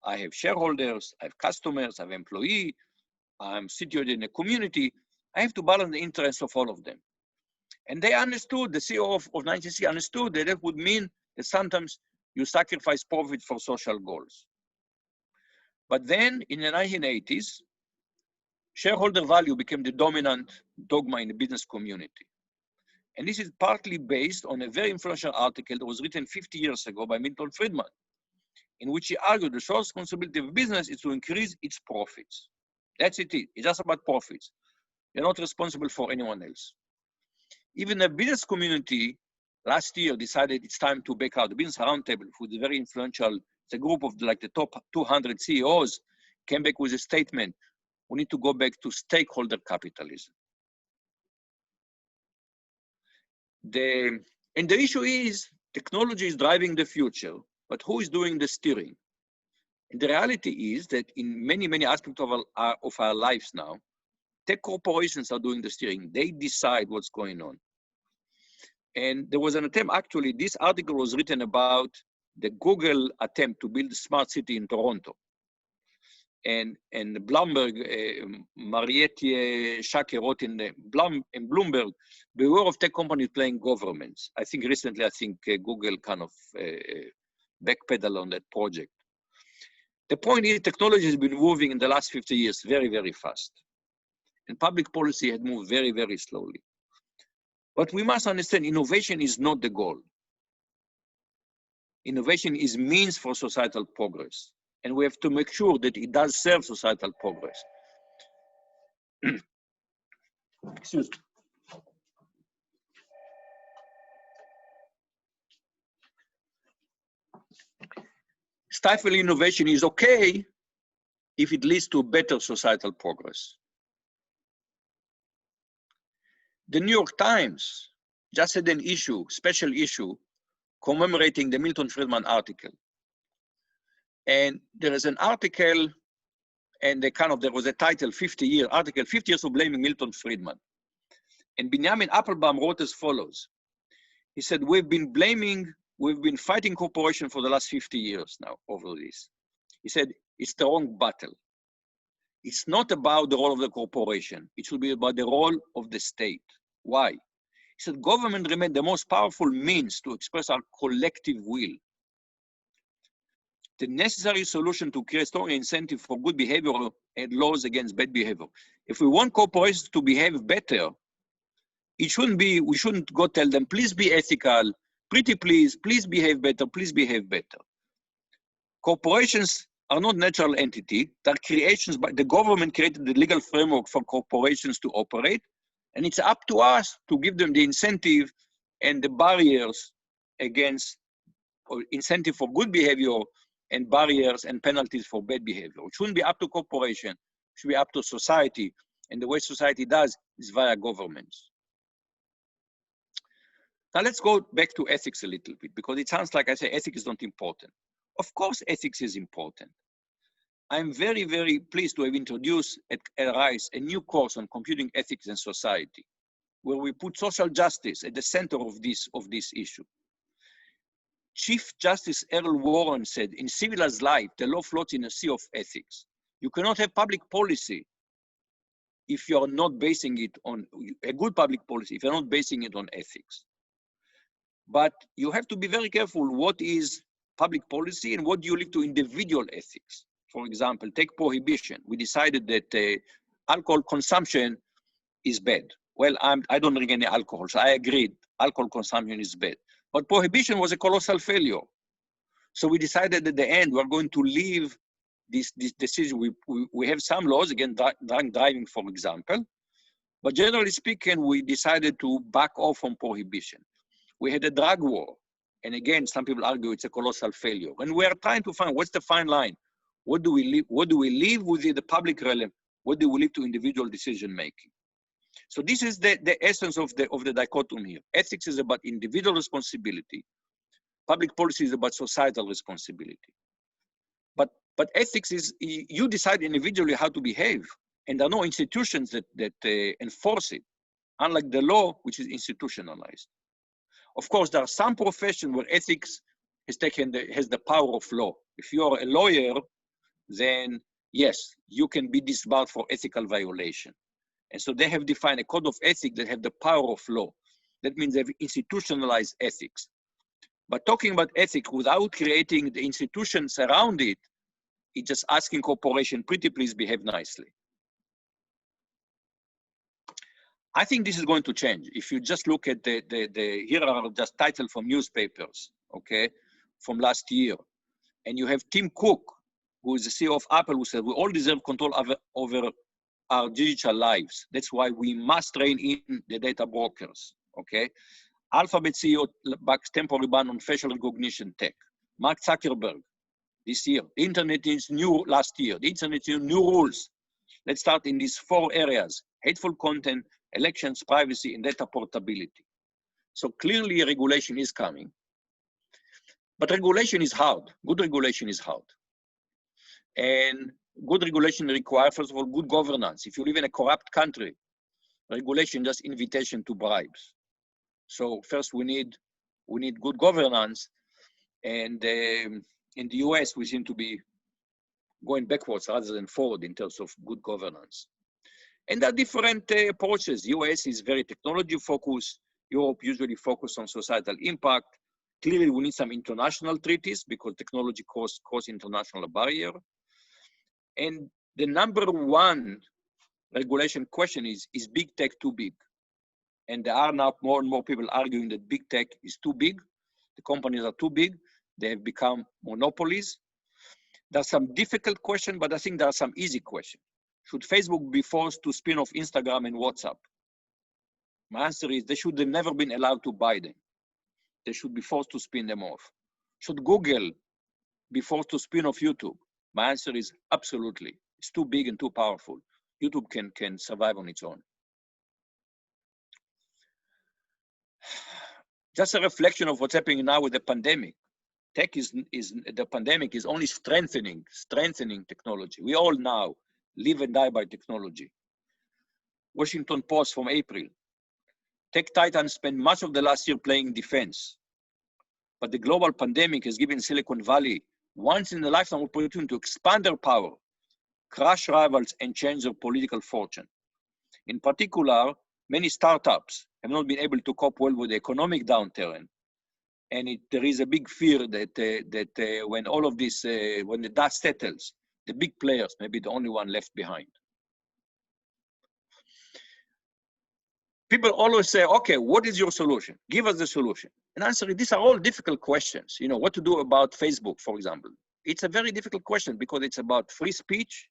I have shareholders, I have customers, I have employees, I'm situated in a community. I have to balance the interests of all of them. And they understood, the CEO of 1960 understood that it would mean that sometimes you sacrifice profit for social goals. But then in the 1980s, shareholder value became the dominant dogma in the business community. And this is partly based on a very influential article that was written 50 years ago by Milton Friedman, in which he argued the social responsibility of business is to increase its profits. That's it. It's just about profits. You're not responsible for anyone else. Even the business community last year decided it's time to back out. The Business Roundtable, who's a very influential, it's a group of like the top 200 CEOs, came back with a statement. We need to go back to stakeholder capitalism. And the issue is technology is driving the future, but who is doing the steering? And the reality is that in many, many aspects of our lives now, tech corporations are doing the steering. They decide what's going on. And there was an attempt, actually, this article was written about the Google attempt to build a smart city in Toronto. And Bloomberg, Mariette Schake wrote in Bloomberg, beware of tech companies playing governments. I think recently, Google kind of backpedal on that project. The point is, technology has been moving in the last 50 years very, very fast. And public policy had moved very, very slowly. But we must understand, innovation is not the goal. Innovation is means for societal progress. And we have to make sure that it does serve societal progress. Excuse me. Stifling innovation is okay if it leads to better societal progress. The New York Times just had an issue, special issue, commemorating the Milton Friedman article. And there is an article, and there was a title, 50 years of blaming Milton Friedman. And Benjamin Applebaum wrote as follows. He said, we've been fighting corporation for the last 50 years now over this. He said, it's the wrong battle. It's not about the role of the corporation. It should be about the role of the state. Why? He said, government remains the most powerful means to express our collective will. The necessary solution to create strong incentive for good behavior and laws against bad behavior. If we want corporations to behave better, we shouldn't go tell them, please be ethical, pretty please behave better, please behave better. Corporations are not natural entity. They're creations, but the government created the legal framework for corporations to operate. And it's up to us to give them the incentive and the barriers against, or incentive for good behavior and barriers and penalties for bad behavior. It shouldn't be up to corporation, it should be up to society. And the way society does is via governments. Now let's go back to ethics a little bit, because it sounds like I say ethics is not important. Of course, ethics is important. I'm very, very pleased to have introduced at RISE a new course on computing ethics and society, where we put social justice at the center of this issue. Chief Justice Earl Warren said, in civilized life, the law floats in a sea of ethics. You cannot have public policy if you're not basing it on, a good public policy, if you're not basing it on ethics. But you have to be very careful what is public policy and what do you leave to individual ethics. For example, take prohibition. We decided that alcohol consumption is bad. Well, I don't drink any alcohol, so I agreed alcohol consumption is bad. But prohibition was a colossal failure. So we decided at the end, we're going to leave this decision. We have some laws, again, drunk driving, for example. But generally speaking, we decided to back off from prohibition. We had a drug war. And again, some people argue it's a colossal failure. And we are trying to find what's the fine line. What do we leave within the public realm? What do we leave to individual decision making? So this is the essence of the dichotomy here. Ethics is about individual responsibility. Public policy is about societal responsibility. But ethics is, you decide individually how to behave. And there are no institutions that enforce it, unlike the law, which is institutionalized. Of course, there are some professions where ethics has the power of law. If you are a lawyer, then yes, you can be disbarred for ethical violation. And so they have defined a code of ethics that have the power of law. That means they've institutionalized ethics. But talking about ethics without creating the institutions around it, it's just asking corporation, pretty please behave nicely. I think this is going to change. If you just look at here are just titles from newspapers, okay, from last year. And you have Tim Cook, who is the CEO of Apple, who said, we all deserve control over our digital lives. That's why we must rein in the data brokers, okay? Alphabet CEO backs temporary ban on facial recognition tech. Mark Zuckerberg, this year. The internet is new last year. The internet is new rules. Let's start in these 4 areas: hateful content, elections, privacy, and data portability. So clearly regulation is coming. But regulation is hard. Good regulation is hard. And good regulation requires, first of all, good governance. If you live in a corrupt country, regulation is just invitation to bribes. So first we need good governance. And in the US, we seem to be going backwards rather than forward in terms of good governance. And there are different approaches. US is very technology focused. Europe usually focuses on societal impact. Clearly, we need some international treaties because technology cross international barrier. And the number one regulation question is big tech too big? And there are now more and more people arguing that big tech is too big. The companies are too big. They have become monopolies. There's some difficult questions, but I think there are some easy questions. Should Facebook be forced to spin off Instagram and WhatsApp? My answer is they should have never been allowed to buy them. They should be forced to spin them off. Should Google be forced to spin off YouTube? My answer is absolutely. It's too big and too powerful. YouTube can survive on its own. Just a reflection of what's happening now with the pandemic. The pandemic is only strengthening technology. We all now live and die by technology. Washington Post from April. Tech titans spent much of the last year playing defense, but the global pandemic has given Silicon Valley once in a lifetime opportunity to expand their power, crush rivals, and change their political fortune. In particular, many startups have not been able to cope well with the economic downturn. And there is a big fear that when all of this, when the dust settles, the big players may be the only one left behind. People always say, okay, what is your solution? Give us the solution. And answer, these are all difficult questions. You know, what to do about Facebook, for example. It's a very difficult question because it's about free speech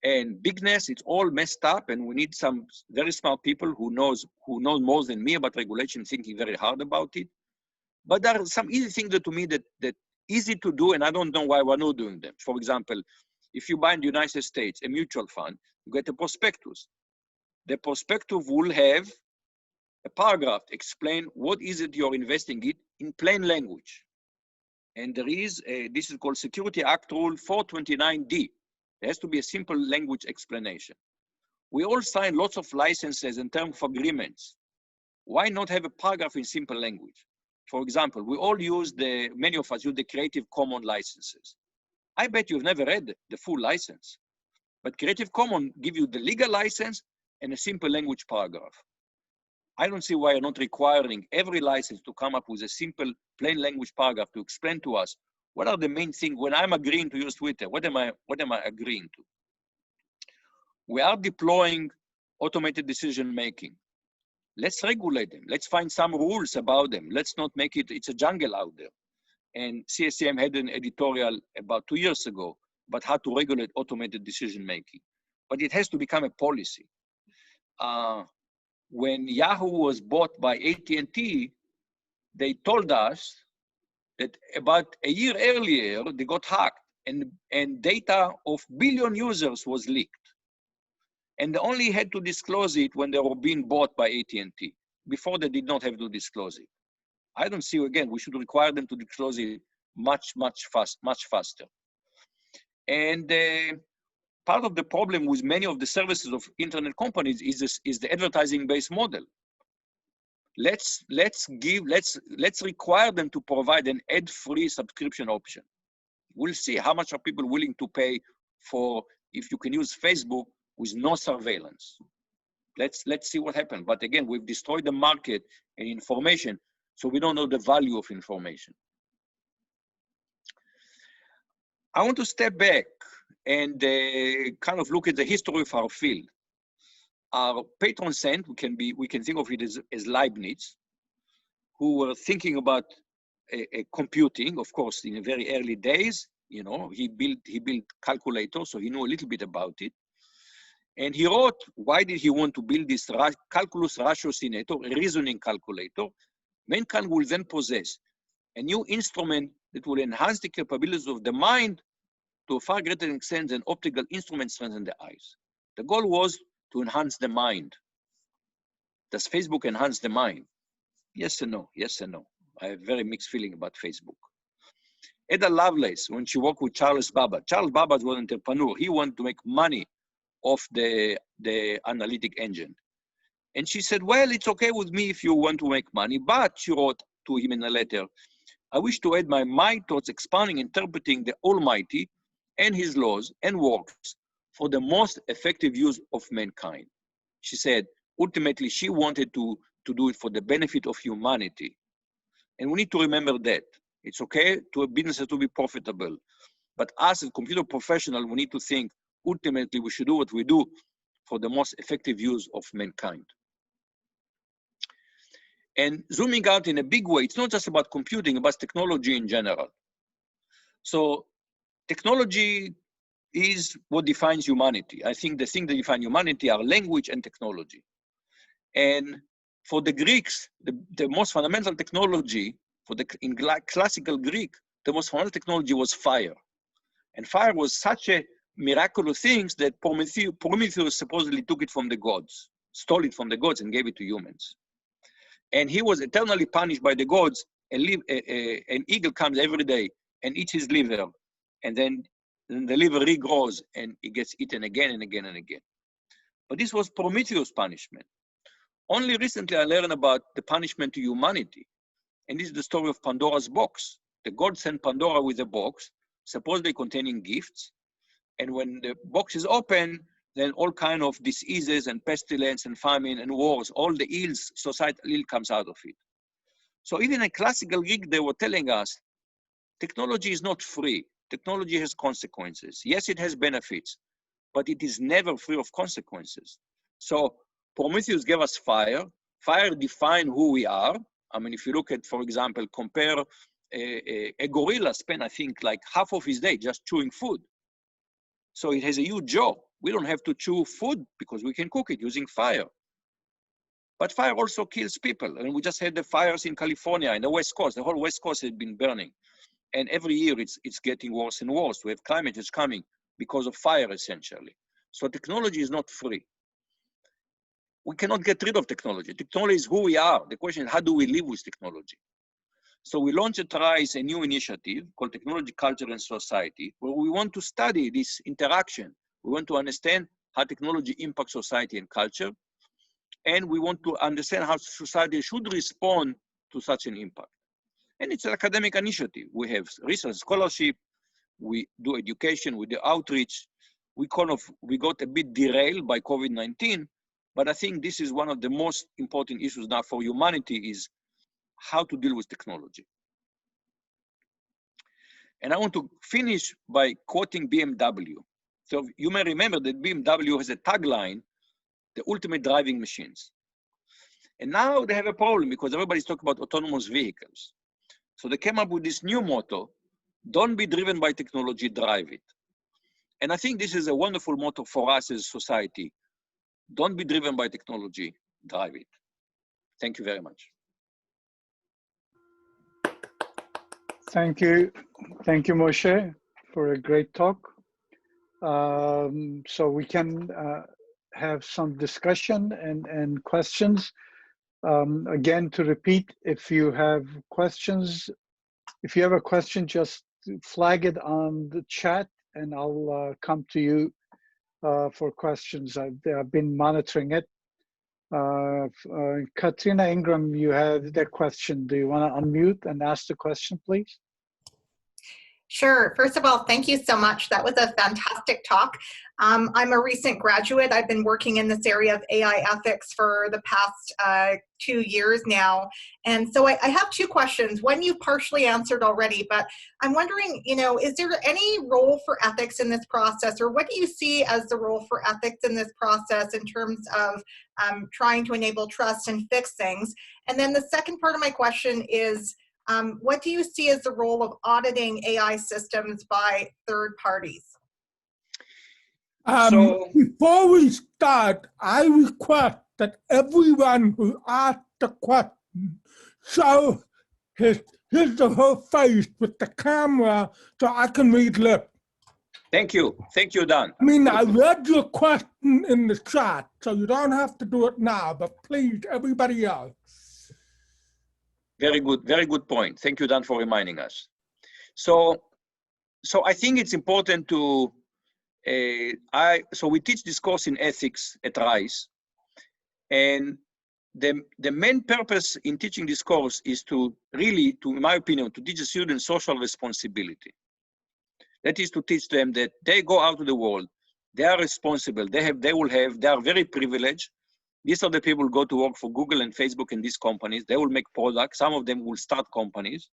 and bigness. It's all messed up, and we need some very smart people who know more than me about regulation, thinking very hard about it. But there are some easy things that to me that easy to do, and I don't know why we're not doing them. For example, if you buy in the United States a mutual fund, you get a prospectus. The prospectus will have a paragraph explain what is it you're investing in plain language. And there is this is called Security Act Rule 429D. There has to be a simple language explanation. We all sign lots of licenses and terms of agreements. Why not have a paragraph in simple language? For example, we all use many of us use the Creative Commons licenses. I bet you've never read the full license, but Creative Commons give you the legal license and a simple language paragraph. I don't see why you're not requiring every license to come up with a simple plain language paragraph to explain to us what are the main things when I'm agreeing to use Twitter, what am I agreeing to? We are deploying automated decision making. Let's regulate them. Let's find some rules about them. Let's not make it's a jungle out there. And CSCM had an editorial about 2 years ago about how to regulate automated decision making. But it has to become a policy. When Yahoo was bought by AT&T, they told us that about a year earlier, they got hacked and data of billion users was leaked. And they only had to disclose it when they were being bought by AT&T. Before, they did not have to disclose it. I don't see, again, we should require them to disclose it much faster. And part of the problem with many of the services of internet companies is the advertising-based model. Let's require them to provide an ad-free subscription option. We'll see how much are people willing to pay for if you can use Facebook with no surveillance. Let's see what happens. But again, we've destroyed the market and information, so we don't know the value of information. I want to step back and kind of look at the history of our field. Our patron saint, we can think of it as Leibniz, who were thinking about computing, of course, in the very early days. You know, he built calculators, so he knew a little bit about it. And he wrote, why did he want to build this calculus ratiocinator, a reasoning calculator? Mankind will then possess a new instrument that will enhance the capabilities of the mind to a far greater extent than optical instruments strengthen the eyes. The goal was to enhance the mind. Does Facebook enhance the mind? Yes and no, yes and no. I have very mixed feeling about Facebook. Ada Lovelace, when she worked with Charles Babbage was an entrepreneur. He wanted to make money off the analytic engine. And she said, well, it's okay with me if you want to make money, but she wrote to him in a letter, I wish to add my mind towards expanding, interpreting the Almighty and his laws and works for the most effective use of mankind. She said, ultimately, she wanted to do it for the benefit of humanity. And we need to remember that. It's okay to a business to be profitable. But us as computer professionals, we need to think, ultimately, we should do what we do for the most effective use of mankind. And zooming out in a big way, it's not just about computing, but technology in general. So technology is what defines humanity. I think the things that define humanity are language and technology. And for the Greeks, the most fundamental technology, in classical Greek, the most fundamental technology was fire. And fire was such a miraculous thing that Prometheus supposedly took it from the gods, stole it from the gods and gave it to humans. And he was eternally punished by the gods. An eagle comes every day and eats his liver, and then the liver regrows and it gets eaten again and again and again. But this was Prometheus' punishment. Only recently I learned about the punishment to humanity. And this is the story of Pandora's box. The god sent Pandora with a box, supposedly containing gifts. And when the box is open, then all kind of diseases and pestilence and famine and wars, all the ills, societal ill comes out of it. So even in classical Greek, they were telling us, technology is not free. Technology has consequences. Yes, it has benefits, but it is never free of consequences. So Prometheus gave us fire. Fire defined who we are. I mean, if you look at, for example, compare a gorilla spent, I think, like half of his day just chewing food. So it has a huge job. We don't have to chew food because we can cook it using fire. But fire also kills people. And we just had the fires in California, in the West Coast. The whole West Coast has been burning. And every year it's getting worse and worse. We have climate change coming because of fire, essentially. So technology is not free. We cannot get rid of technology. Technology is who we are. The question is, how do we live with technology? So we launched at RISE a new initiative called Technology, Culture, and Society, where we want to study this interaction. We want to understand how technology impacts society and culture. And we want to understand how society should respond to such an impact. And it's an academic initiative. We have research scholarship, we do education, we do outreach. We got a bit derailed by COVID-19, but I think this is one of the most important issues now for humanity is how to deal with technology. And I want to finish by quoting BMW. So you may remember that BMW has a tagline, the ultimate driving machines. And now they have a problem because everybody's talking about autonomous vehicles. So they came up with this new motto, don't be driven by technology, drive it. And I think this is a wonderful motto for us as a society. Don't be driven by technology, drive it. Thank you very much. Thank you. Thank you, Moshe, for a great talk. So we can have some discussion and questions. Again, to repeat, if you have questions, if you have a question, just flag it on the chat and I'll come to you for questions. I've been monitoring it. Katrina Ingram, you had that question. Do you want to unmute and ask the question, please? Sure. First of all, thank you so much. That was a fantastic talk. I'm a recent graduate. I've been working in this area of AI ethics for the past 2 years now. And so I have two questions. One you partially answered already, but I'm wondering, is there any role for ethics in this process, or what do you see as the role for ethics in this process in terms of trying to enable trust and fix things? And then the second part of my question is, what do you see as the role of auditing AI systems by third parties? Before we start, I request that everyone who asks the question show his or her face with the camera so I can read lips. Thank you. Thank you, Dan. I mean, I read your question in the chat, so you don't have to do it now, but please, everybody else. Very good point. Thank you, Dan, for reminding us. So I think it's important to, so we teach this course in ethics at RISE, and the main purpose in teaching this course is to really, in my opinion, to teach the students social responsibility. That is to teach them that they go out to the world, they are responsible, they are very privileged, These are the people who go to work for Google and Facebook and these companies. They will make products. Some of them will start companies.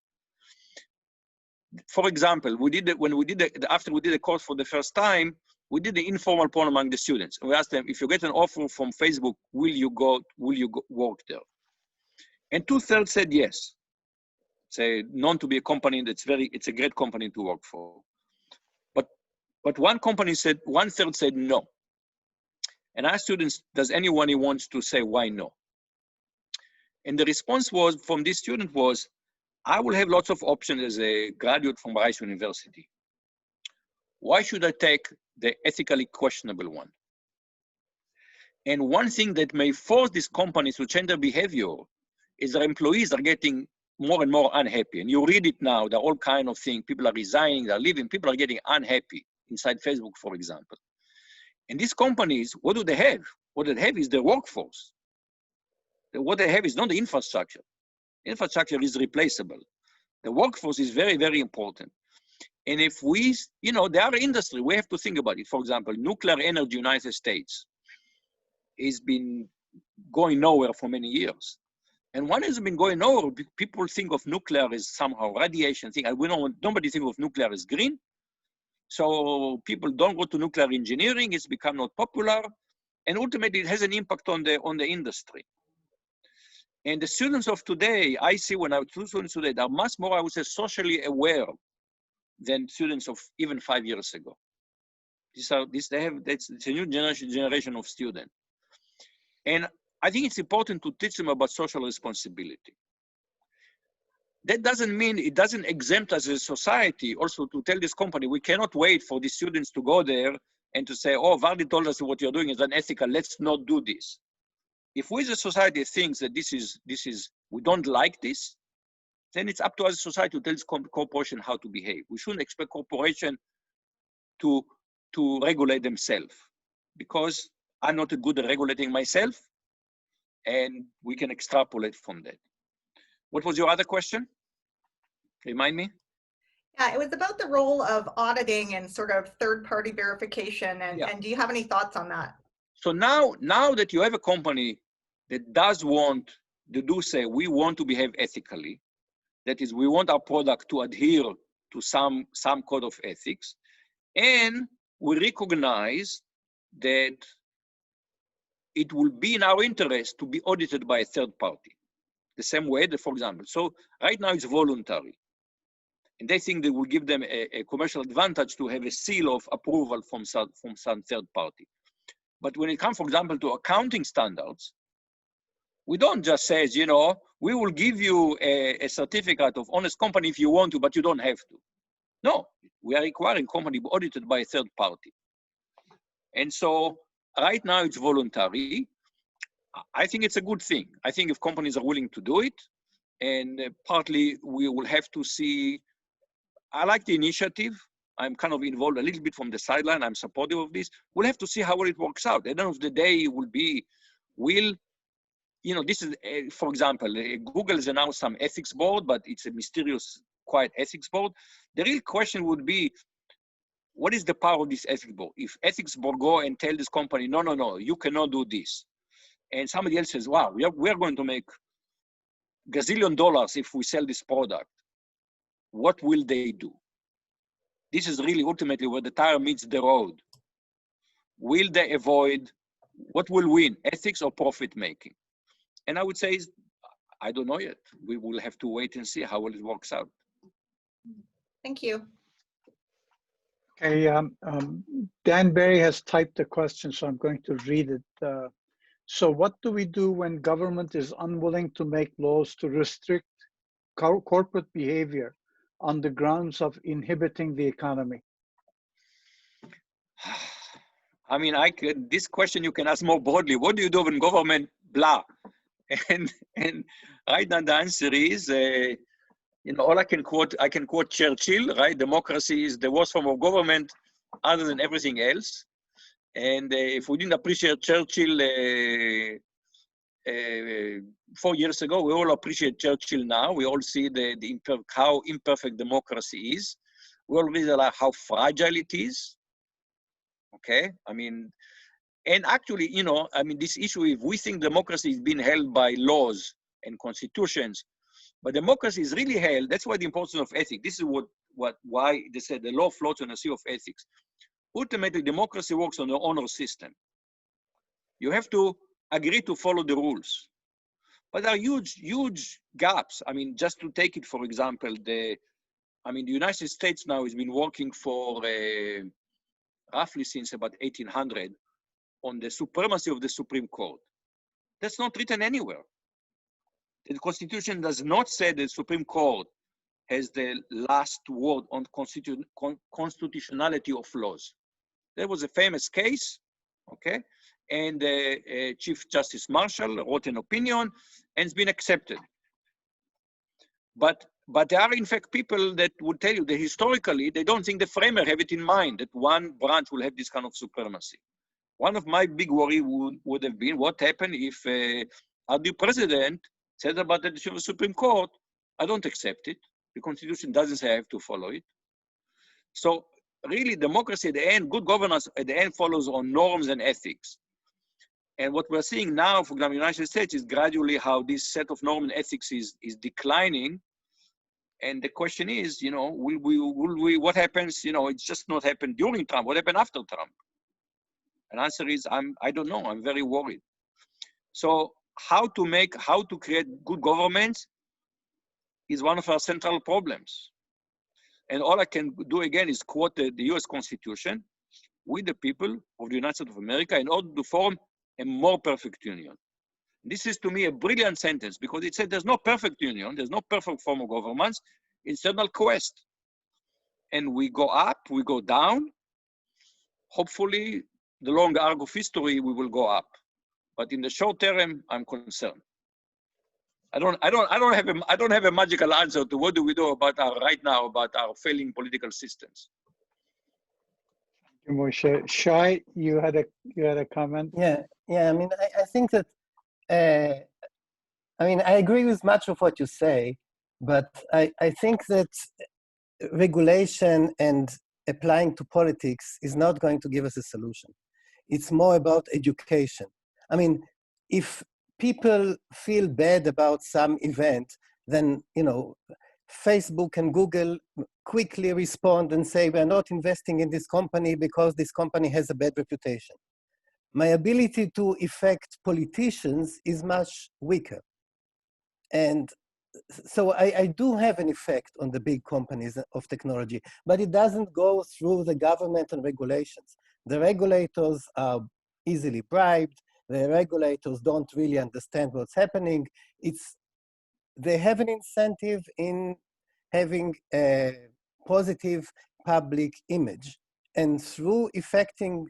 For example, after we did the course for the first time, we did the informal poll among the students. We asked them, if you get an offer from Facebook, will you go work there? And 2/3 said yes. Say known to be a company it's a great company to work for. But one company said, 1/3 said no. And I asked students, does anyone who wants to say why no? And the response was from this student was, I will have lots of options as a graduate from Rice University. Why should I take the ethically questionable one? And one thing that may force these companies to change their behavior is their employees are getting more and more unhappy. And you read it now, there are all kinds of things. People are resigning, they're leaving, people are getting unhappy inside Facebook, for example. And these companies, what do they have? What they have is the workforce. What they have is not the infrastructure. Infrastructure is replaceable. The workforce is very, very important. And if we, there are industry, we have to think about it. For example, nuclear energy in the United States has been going nowhere for many years. And one has been going nowhere. People think of nuclear as somehow radiation thing. Nobody thinks of nuclear as green. So people don't go to nuclear engineering. It's become not popular. And ultimately, it has an impact on the industry. And the students of today, I see when I was students today, they're much more, I would say, socially aware than students of even 5 years ago. It's a new generation of students. And I think it's important to teach them about social responsibility. That doesn't mean, it doesn't exempt us as a society also to tell this company, we cannot wait for the students to go there and to say, oh, Vardi told us what you're doing is unethical, let's not do this. If we as a society thinks that we don't like this, then it's up to us as a society to tell this corporation how to behave. We shouldn't expect corporation to regulate themselves, because I'm not good at regulating myself, and we can extrapolate from that. What was your other question? Remind me. Yeah, it was about the role of auditing and sort of third-party verification. And do you have any thoughts on that? So now that you have a company that does want, they do say, we want to behave ethically, that is, we want our product to adhere to some code of ethics, and we recognize that it will be in our interest to be audited by a third party. The same way that, for example, so right now it's voluntary. And they think they will give them a commercial advantage to have a seal of approval from some third party. But when it comes, for example, to accounting standards, we don't just say, we will give you a certificate of honest company if you want to, but you don't have to. No, we are requiring company audited by a third party. And so right now it's voluntary. I think it's a good thing. I think if companies are willing to do it, and partly we will have to see, I like the initiative. I'm kind of involved a little bit from the sideline. I'm supportive of this. We'll have to see how it works out. At the end of the day, it will be, this is, for example, Google has announced some ethics board, but it's a mysterious, quiet ethics board. The real question would be, what is the power of this ethics board? If ethics board go and tell this company, no, you cannot do this. And somebody else says, wow, we are going to make gazillion dollars if we sell this product. What will they do? This is really ultimately where the tire meets the road. Will they avoid, what will win, ethics or profit making? And I would say, I don't know yet. We will have to wait and see how well it works out. Thank you. Okay, Dan Berry has typed a question, so I'm going to read it. So what do we do when government is unwilling to make laws to restrict corporate behavior on the grounds of inhibiting the economy? I mean, this question you can ask more broadly. What do you do when government blah? And right now the answer is, all I can quote Churchill, right? Democracy is the worst form of government other than everything else. And if we didn't appreciate Churchill 4 years ago, we all appreciate Churchill now. We all see how imperfect democracy is. We all realize how fragile it is. Okay, I mean, And actually, you know, I mean, this issue, if we think democracy is being held by laws and constitutions, but democracy is really held, that's why the importance of ethics. This is why they said the law floats on a sea of ethics. Ultimately, democracy works on the honor system. You have to agree to follow the rules. But there are huge gaps. I mean, just to take it, for example, the United States now has been working for roughly since about 1800 on the supremacy of the Supreme Court. That's not written anywhere. The Constitution does not say the Supreme Court has the last word on constitutionality of laws. There was a famous case, okay? And Chief Justice Marshall wrote an opinion and it's been accepted. But there are in fact people that would tell you that historically, they don't think the framer have it in mind that one branch will have this kind of supremacy. One of my big worry would have been what happened if our new president said about the decision of the Supreme Court, I don't accept it. The Constitution doesn't say I have to follow it. So really democracy at the end, good governance at the end follows on norms and ethics. And what we're seeing now, for example, in the United States is gradually how this set of norms and ethics is declining. And the question is, you know, will we, what happens, you know, it's just not happened during Trump, what happened after Trump? And answer is, I don't know, I'm very worried. So how to create good governments is one of our central problems. And all I can do again is quote the US Constitution with the people of the United States of America in order to form a more perfect union. This is to me a brilliant sentence because it said there's no perfect union, there's no perfect form of governments, it's eternal quest. And we go up, we go down. Hopefully, the long arc of history, we will go up. But in the short term, I'm concerned. I don't have a magical answer to what do we do about right now about our failing political systems. Thank you, Moshe. Shai, you had a comment. Yeah. I mean, I think that I mean, I agree with much of what you say, but I think that regulation and applying to politics is not going to give us a solution. It's more about education. I mean, if people feel bad about some event, then, you know, Facebook and Google quickly respond and say, we're not investing in this company because this company has a bad reputation. My ability to affect politicians is much weaker. And so I do have an effect on the big companies of technology, but it doesn't go through the government and regulations. The regulators are easily bribed. The regulators don't really understand what's happening. They have an incentive in having a positive public image. And through affecting,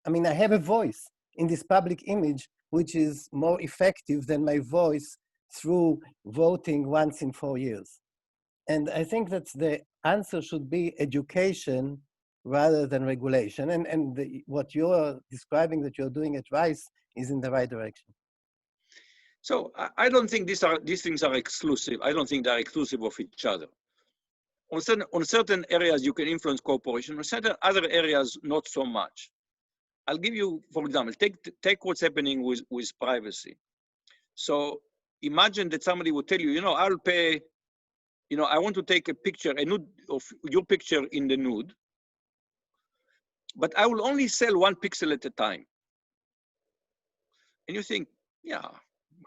I mean, I have a voice in this public image, which is more effective than my voice through voting once in 4 years. And I think that the answer should be education rather than regulation. And what you're describing that you're doing at Rice is in the right direction. So I don't think these things are exclusive. I don't think they're exclusive of each other. On certain areas, you can influence cooperation. On certain other areas, not so much. I'll give you, for example, take what's happening with privacy. So imagine that somebody would tell you, you know, I'll pay, you know, I want to take a picture, a nude of your picture in the nude, but I will only sell 1 pixel at a time. And you think, yeah,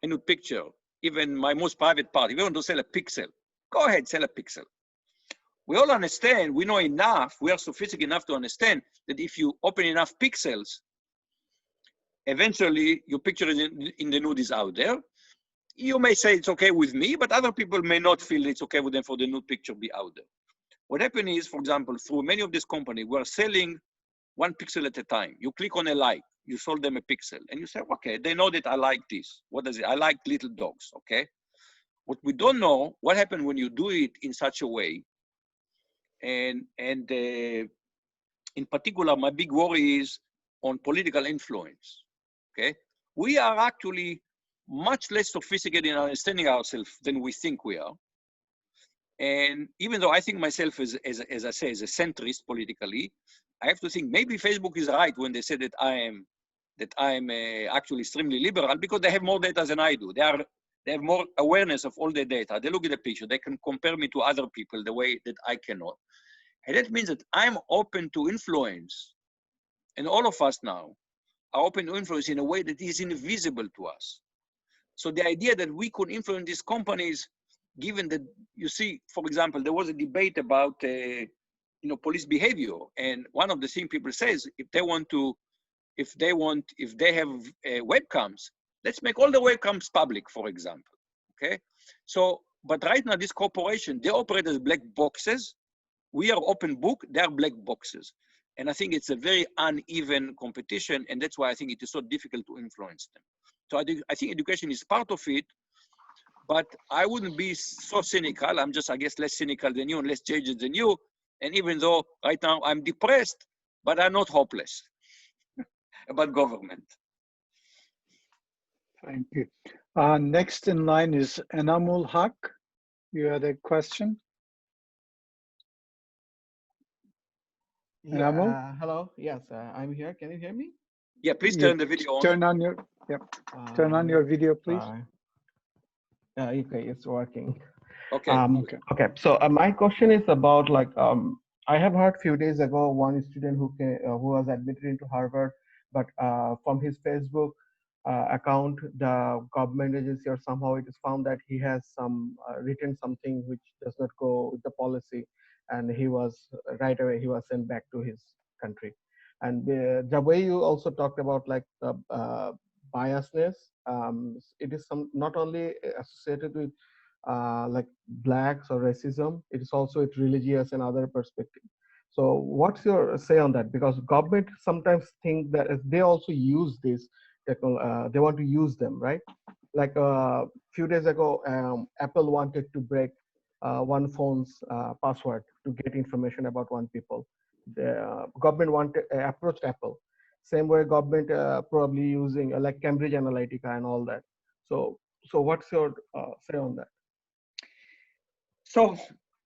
a nude picture, even my most private part, if you want to sell a pixel, go ahead, sell a pixel. We all understand, we know enough, we are sophisticated enough to understand that if you open enough pixels, eventually your picture in the nude is out there. You may say it's okay with me, but other people may not feel it's okay with them for the nude picture be out there. What happened is, for example, through many of these companies, we're selling 1 pixel at a time. You click on a like, you sold them a pixel, and you say, okay, they know that I like this. What is it? I like little dogs, okay? What we don't know, what happened when you do it in such a way, and in particular, my big worry is on political influence, okay? We are actually much less sophisticated in understanding ourselves than we think we are. And even though I think myself as I say, as a centrist politically, I have to think maybe Facebook is right when they say that I am that I'm actually extremely liberal because they have more data than I do. They have more awareness of all the data. They look at the picture. They can compare me to other people the way that I cannot. And that means that I'm open to influence. And all of us now are open to influence in a way that is invisible to us. So the idea that we could influence these companies, given that, you see, for example, there was a debate about police behavior. And one of the things people says, if they have webcams, let's make all the webcams public, for example, okay? So, but right now, this corporation, they operate as black boxes. We are open book, they are black boxes. And I think it's a very uneven competition, and that's why I think it is so difficult to influence them. So I think education is part of it, but I wouldn't be so cynical. I'm just, I guess, less cynical than you and less jaded than you. And even though right now I'm depressed, but I'm not hopeless about government. Thank you. Next in line is Enamul Haq. You had a question? Enamul? Yeah, hello. Yes, I'm here. Can you hear me? Yeah, please turn the video on. Turn on your, turn on your video, please. Okay, it's working. Okay. Okay. So my question is about like I have heard a few days ago one student who was admitted into Harvard, but from his Facebook account, the government agency or somehow it is found that he has some written something which does not go with the policy, and he was right away he was sent back to his country. And the way you also talked about like the biasness, it is not only associated with like blacks or racism, it is also with religious and other perspective. So what's your say on that? Because government sometimes think that they also use this, they want to use them, right? Like a few days ago, Apple wanted to break one phone's password to get information about one people. The government approached Apple. Same way government probably using like Cambridge Analytica and all that. So what's your say on that? So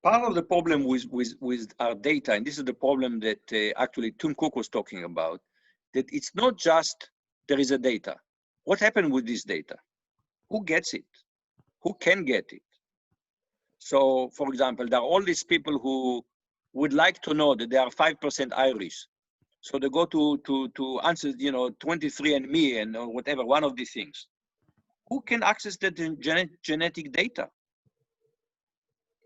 part of the problem with our data, and this is the problem that actually Tim Cook was talking about, that it's not just there is a data. What happened with this data? Who gets it? Who can get it? So, for example, there are all these people who would like to know that they are 5% Irish. So they go to answer, 23andMe and whatever, one of these things. Who can access the genetic data?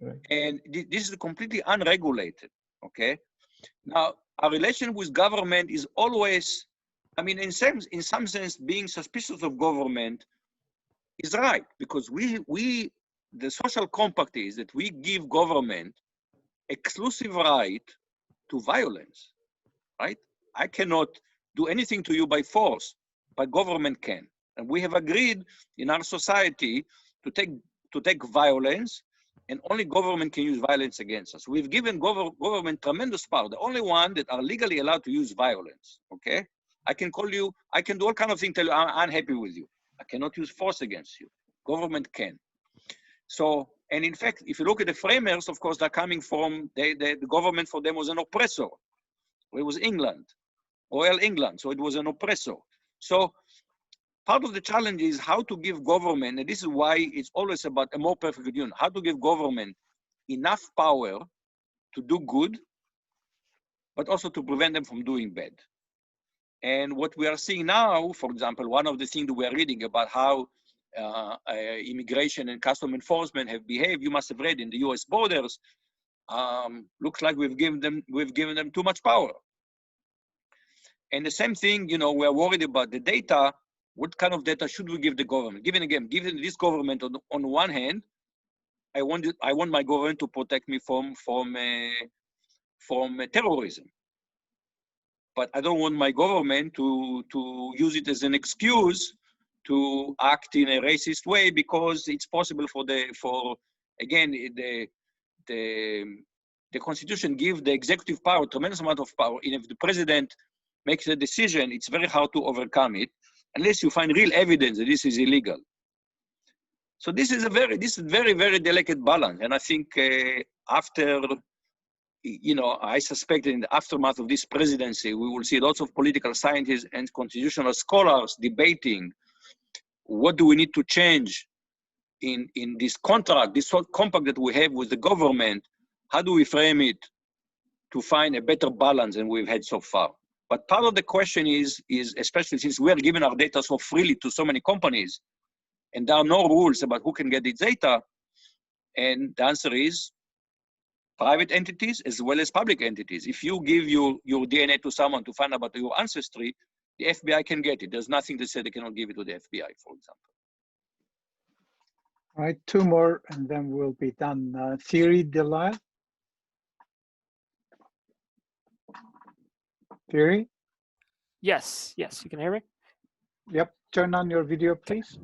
Right. And this is completely unregulated, okay? Now, our relation with government is always, I mean, in some sense, being suspicious of government is right, because the social compact is that we give government exclusive right to violence, right? I cannot do anything to you by force, but government can. And we have agreed in our society to take violence, and only government can use violence against us. We've given government tremendous power, the only one that are legally allowed to use violence, okay? I can call you, I can do all kinds of things, tell you I'm unhappy with you. I cannot use force against you. Government can. So, and in fact, if you look at the framers, of course, they're coming from, the government for them was an oppressor. It was England, Royal England, so it was an oppressor. So part of the challenge is how to give government, and this is why it's always about a more perfect union, how to give government enough power to do good, but also to prevent them from doing bad. And what we are seeing now, for example, one of the things that we are reading about how immigration and custom enforcement have behaved, you must have read in the US borders, looks like we've given them too much power. And the same thing, we're worried about the data. What kind of data should we give the government? Given this government, on one hand, I want my government to protect me from terrorism. But I don't want my government to use it as an excuse to act in a racist way, because it's possible again, the Constitution gives the executive power, tremendous amount of power, and if the president makes a decision, it's very hard to overcome it, unless you find real evidence that this is illegal. So this is very, very delicate balance. And I think after you know, I suspect in the aftermath of this presidency, we will see lots of political scientists and constitutional scholars debating what do we need to change in this contract, this compact that we have with the government. How do we frame it to find a better balance than we've had so far? But part of the question is especially since we are giving our data so freely to so many companies, and there are no rules about who can get this data, and the answer is private entities as well as public entities. If you give your DNA to someone to find out about your ancestry, the FBI can get it. There's nothing to say they cannot give it to the FBI, for example. All right, 2 more, and then we'll be done. Thierry Delisle. Thierry? Yes, you can hear me? Yep, turn on your video, please.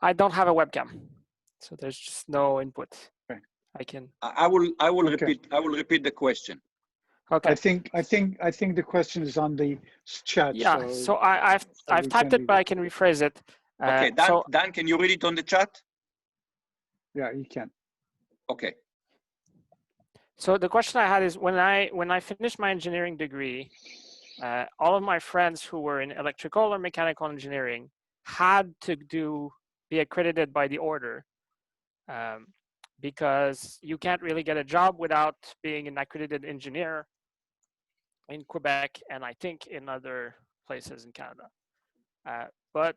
I don't have a webcam, so there's just no input. Okay. I can. I will Okay. repeat the question. Okay. I think the question is on the chat. Yeah. So I've typed it, but I can rephrase it. Okay, Dan, can you read it on the chat? Yeah, you can. Okay. So the question I had is when I finished my engineering degree, all of my friends who were in electrical or mechanical engineering had to be accredited by the order, because you can't really get a job without being an accredited engineer in Quebec and I think in other places in Canada. But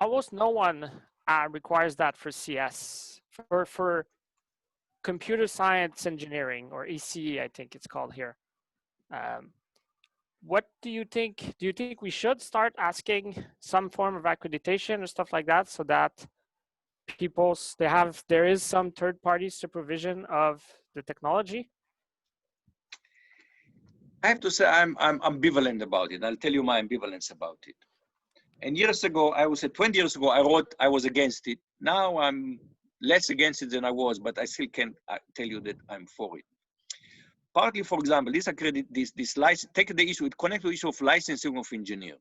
almost no one requires that for CS. For computer science engineering, or ECE, I think it's called here. What do you think? Do you think we should start asking some form of accreditation or stuff like that, so that there is some third-party supervision of the technology? I have to say I'm ambivalent about it. I'll tell you my ambivalence about it. And years ago, I would say 20 years ago, I wrote I was against it. Now I'm less against it than I was, but I still can't tell you that I'm for it. Partly, for example, this license, take the issue, it connects to the issue of licensing of engineer.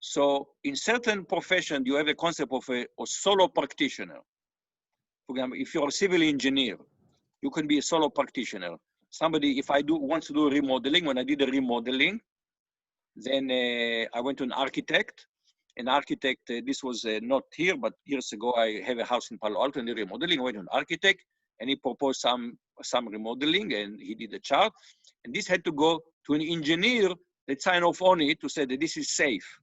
So in certain professions, you have a concept of a solo practitioner. For example, if you're a civil engineer, you can be a solo practitioner. Somebody, if I want to do remodeling, when I did the remodeling, then I went to an architect. An architect, this was not here, but years ago, I have a house in Palo Alto and the remodeling. I went to an architect and he proposed some remodeling and he did a chart. And this had to go to an engineer that signed off on it to say that this is safe.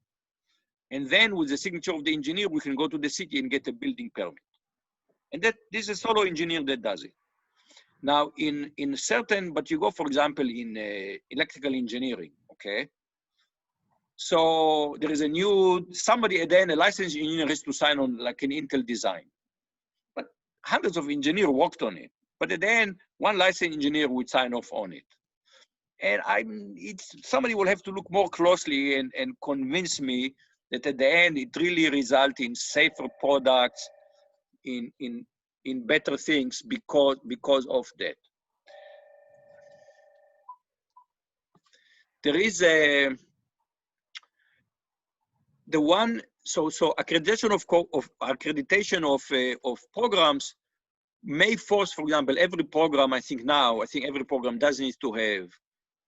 And then with the signature of the engineer, we can go to the city and get a building permit. And this is a solo engineer that does it. Now, in certain, but you go, for example, in electrical engineering, okay? So there is somebody at the end, a licensed engineer has to sign on like an Intel design. But hundreds of engineers worked on it. But at the end, one licensed engineer would sign off on it. And somebody will have to look more closely and convince me that at the end, it really results in safer products, in better things because of that. There is accreditation of programs may force, for example, every program, I think every program does need to have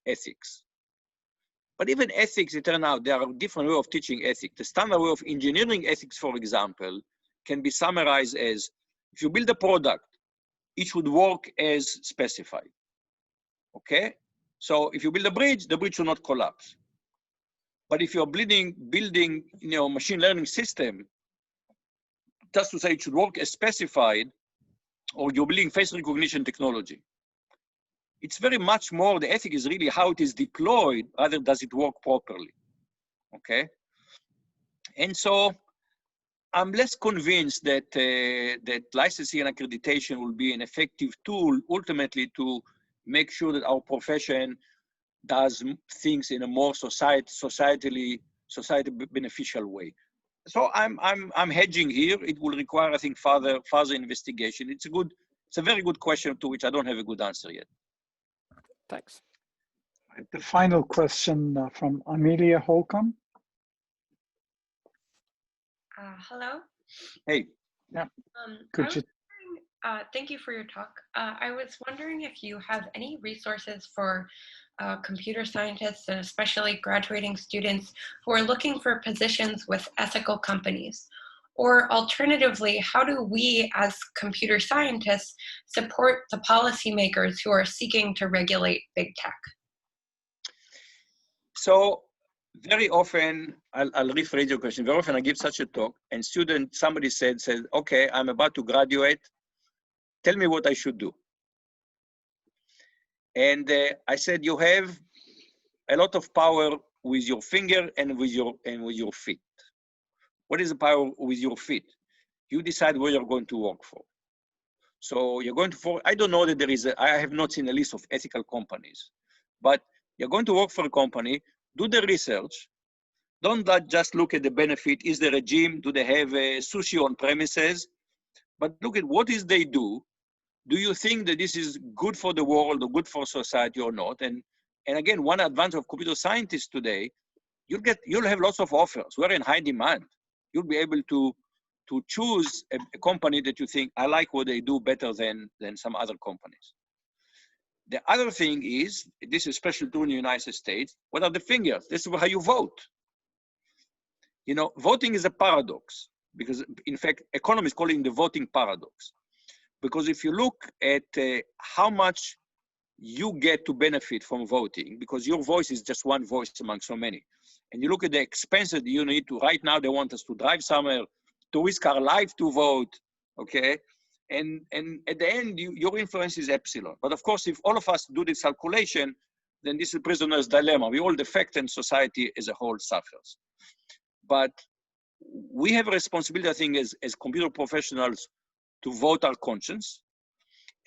ethics. But even ethics, it turns out there are different ways of teaching ethics. The standard way of engineering ethics, for example, can be summarized as, if you build a product, it should work as specified, okay? So if you build a bridge, the bridge should not collapse. But if you're building machine learning system, just to say it should work as specified, or you're building face recognition technology, it's very much more, the ethic is really how it is deployed, rather does it work properly, okay? And so I'm less convinced that, that licensing and accreditation will be an effective tool ultimately to make sure that our profession does things in a more societally beneficial way. So I'm hedging here. It will require, I think, further investigation. It's a very good question to which I don't have a good answer yet. Thanks. The final question from Amelia Holcomb. Hello. Hey. Yeah. Could you Thank you for your talk. I was wondering if you have any resources for computer scientists and especially graduating students who are looking for positions with ethical companies. Or alternatively, how do we as computer scientists support the policymakers who are seeking to regulate big tech? So very often, I'll rephrase your question. Very often I give such a talk and somebody said, okay, I'm about to graduate. Tell me what I should do. And I said, you have a lot of power with your finger and with your feet. What is the power with your feet? You decide where you're going to work for. So you're going to, I don't know that there is, I have not seen a list of ethical companies, but you're going to work for a company, do the research. Don't just look at the benefit. Is the regime, do they have sushi on premises? But look at what is they do. Do you think that this is good for the world or good for society or not? And again, one advantage of computer scientists today, you'll have lots of offers. We're in high demand. You'll be able to choose a company that you think, I like what they do better than some other companies. The other thing is, this is special to the United States, what are the fingers? This is how you vote. You know, voting is a paradox because in fact, economists call it the voting paradox. Because if you look at how much you get to benefit from voting, because your voice is just one voice among so many, and you look at the expenses you need to, right now they want us to drive somewhere, to risk our life to vote, okay? And at the end, your influence is epsilon. But of course, if all of us do this calculation, then this is a prisoner's dilemma. We all defect and society as a whole suffers. But we have a responsibility, I think, as computer professionals to vote our conscience,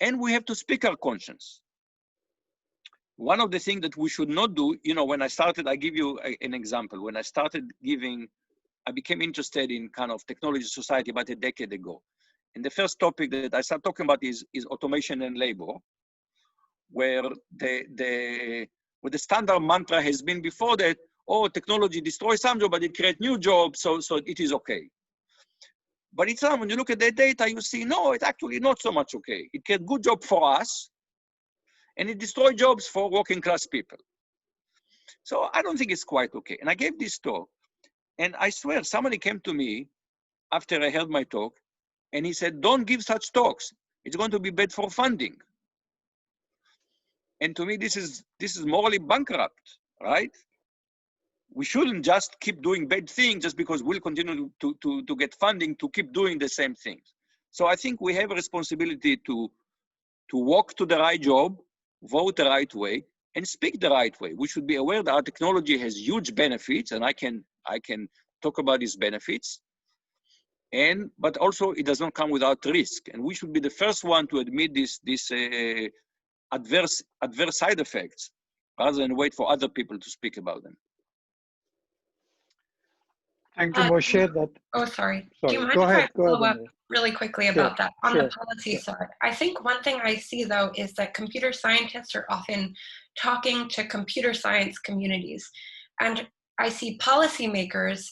and we have to speak our conscience. One of the things that we should not do, you know, when I started, I give you an example. When I started I became interested in kind of technology society about a decade ago. And the first topic that I started talking about is automation and labor, where the standard mantra has been before that, oh, technology destroys some jobs, but it creates new jobs, so it is okay. But it's when you look at the data, you see, no, it's actually not so much okay. It creates good job for us, and it destroys jobs for working class people. So I don't think it's quite okay. And I gave this talk, and I swear somebody came to me after I held my talk, and he said, don't give such talks. It's going to be bad for funding. And to me, this is morally bankrupt, right? We shouldn't just keep doing bad things just because we'll continue to get funding to keep doing the same things. So I think we have a responsibility to walk to the right job, vote the right way, and speak the right way. We should be aware that our technology has huge benefits, and I can talk about these benefits. But also it does not come without risk, and we should be the first one to admit this adverse side effects, rather than wait for other people to speak about them. Thank you, Moshe. Oh, sorry. Do you mind Go if ahead, I follow up really quickly about that? On the policy side, I think one thing I see, though, is that computer scientists are often talking to computer science communities. And I see policymakers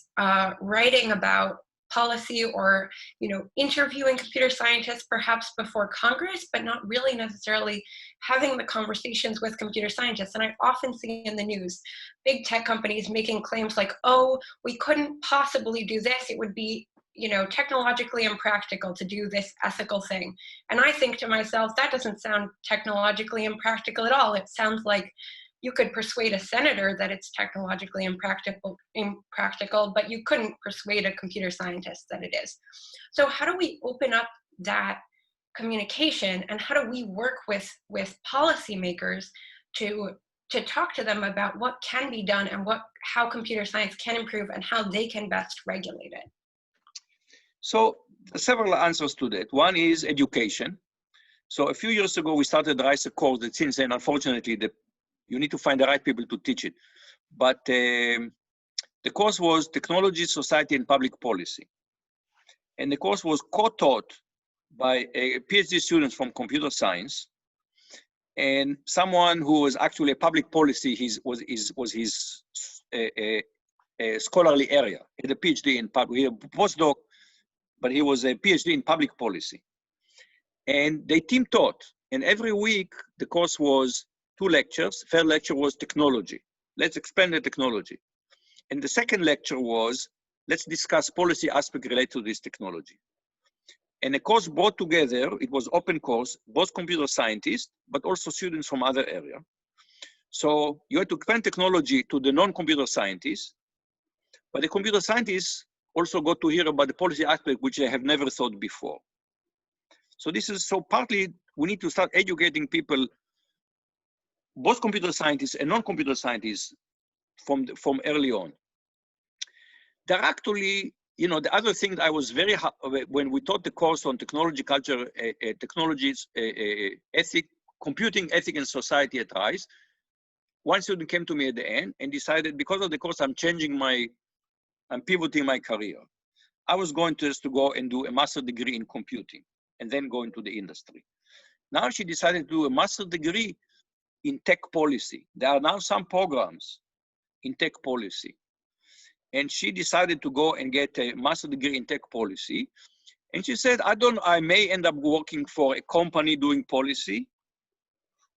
writing about policy or, you know, interviewing computer scientists perhaps before Congress, but not really necessarily having the conversations with computer scientists. And I often see in the news big tech companies making claims like, oh, we couldn't possibly do this. It would be, you know, technologically impractical to do this ethical thing. And I think to myself, that doesn't sound technologically impractical at all. It sounds like you could persuade a senator that it's technologically impractical, but you couldn't persuade a computer scientist that it is. So how do we open up that communication, and how do we work with policymakers to talk to them about what can be done and how computer science can improve and how they can best regulate it? So several answers to that. One is education. So a few years ago, we started to rise a course that since then, unfortunately, you need to find the right people to teach it. But the course was Technology, Society, and Public Policy. And the course was co-taught by PhD students from computer science and someone who was actually a public policy, was his scholarly area. He had a PhD in public, he had a postdoc, but he was a PhD in public policy. And they team taught. And every week, the course was 2 lectures. Third lecture was technology. Let's expand the technology. And the second lecture was, let's discuss policy aspect related to this technology. And the course brought together, it was open course, both computer scientists, but also students from other area. So you had to expand technology to the non-computer scientists, but the computer scientists also got to hear about the policy aspect, which they have never thought before. So this is, so partly we need to start educating people, both computer scientists and non-computer scientists from early on. There are actually, you know, the other thing that I was very, when we taught the course on technology, culture, technologies, ethic, computing, ethic, and society at RISE, one student came to me at the end and decided, because of the course, I'm pivoting my career. I was going to just to go and do a master's degree in computing and then go into the industry. Now she decided to do a master's degree in tech policy. There are now some programs in tech policy. And she decided to go and get a master's degree in tech policy. And she said, I may end up working for a company doing policy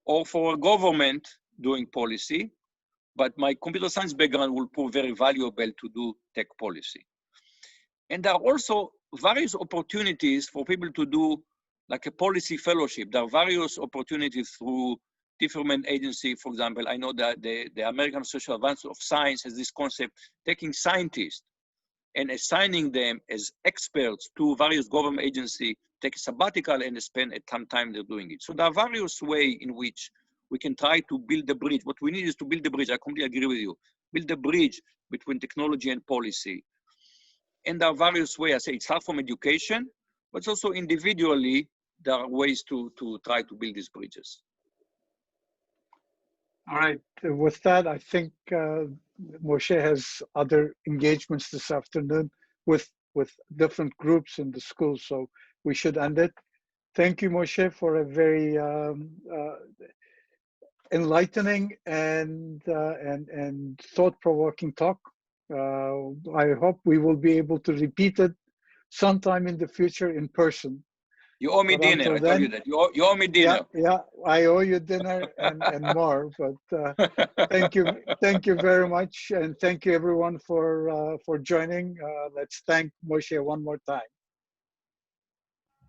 or for a government doing policy, but my computer science background will prove very valuable to do tech policy. And there are also various opportunities for people to do like a policy fellowship. There are various opportunities through different agencies. For example, I know that the American Social Advancement of Science has this concept, taking scientists and assigning them as experts to various government agencies, take a sabbatical and spend some time they're doing it. So there are various ways in which we can try to build the bridge. What we need is to build the bridge. I completely agree with you. Build the bridge between technology and policy. And there are various ways. I say it starts from education, but also individually, there are ways to try to build these bridges. All right. With that, I think Moshe has other engagements this afternoon with different groups in the school, so we should end it. Thank you, Moshe, for a very enlightening and thought-provoking talk. I hope we will be able to repeat it sometime in the future in person. You owe me dinner. I told you that. You owe me dinner. Yeah, I owe you dinner and more. But thank you very much, and thank you everyone for joining. Let's thank Moshe one more time.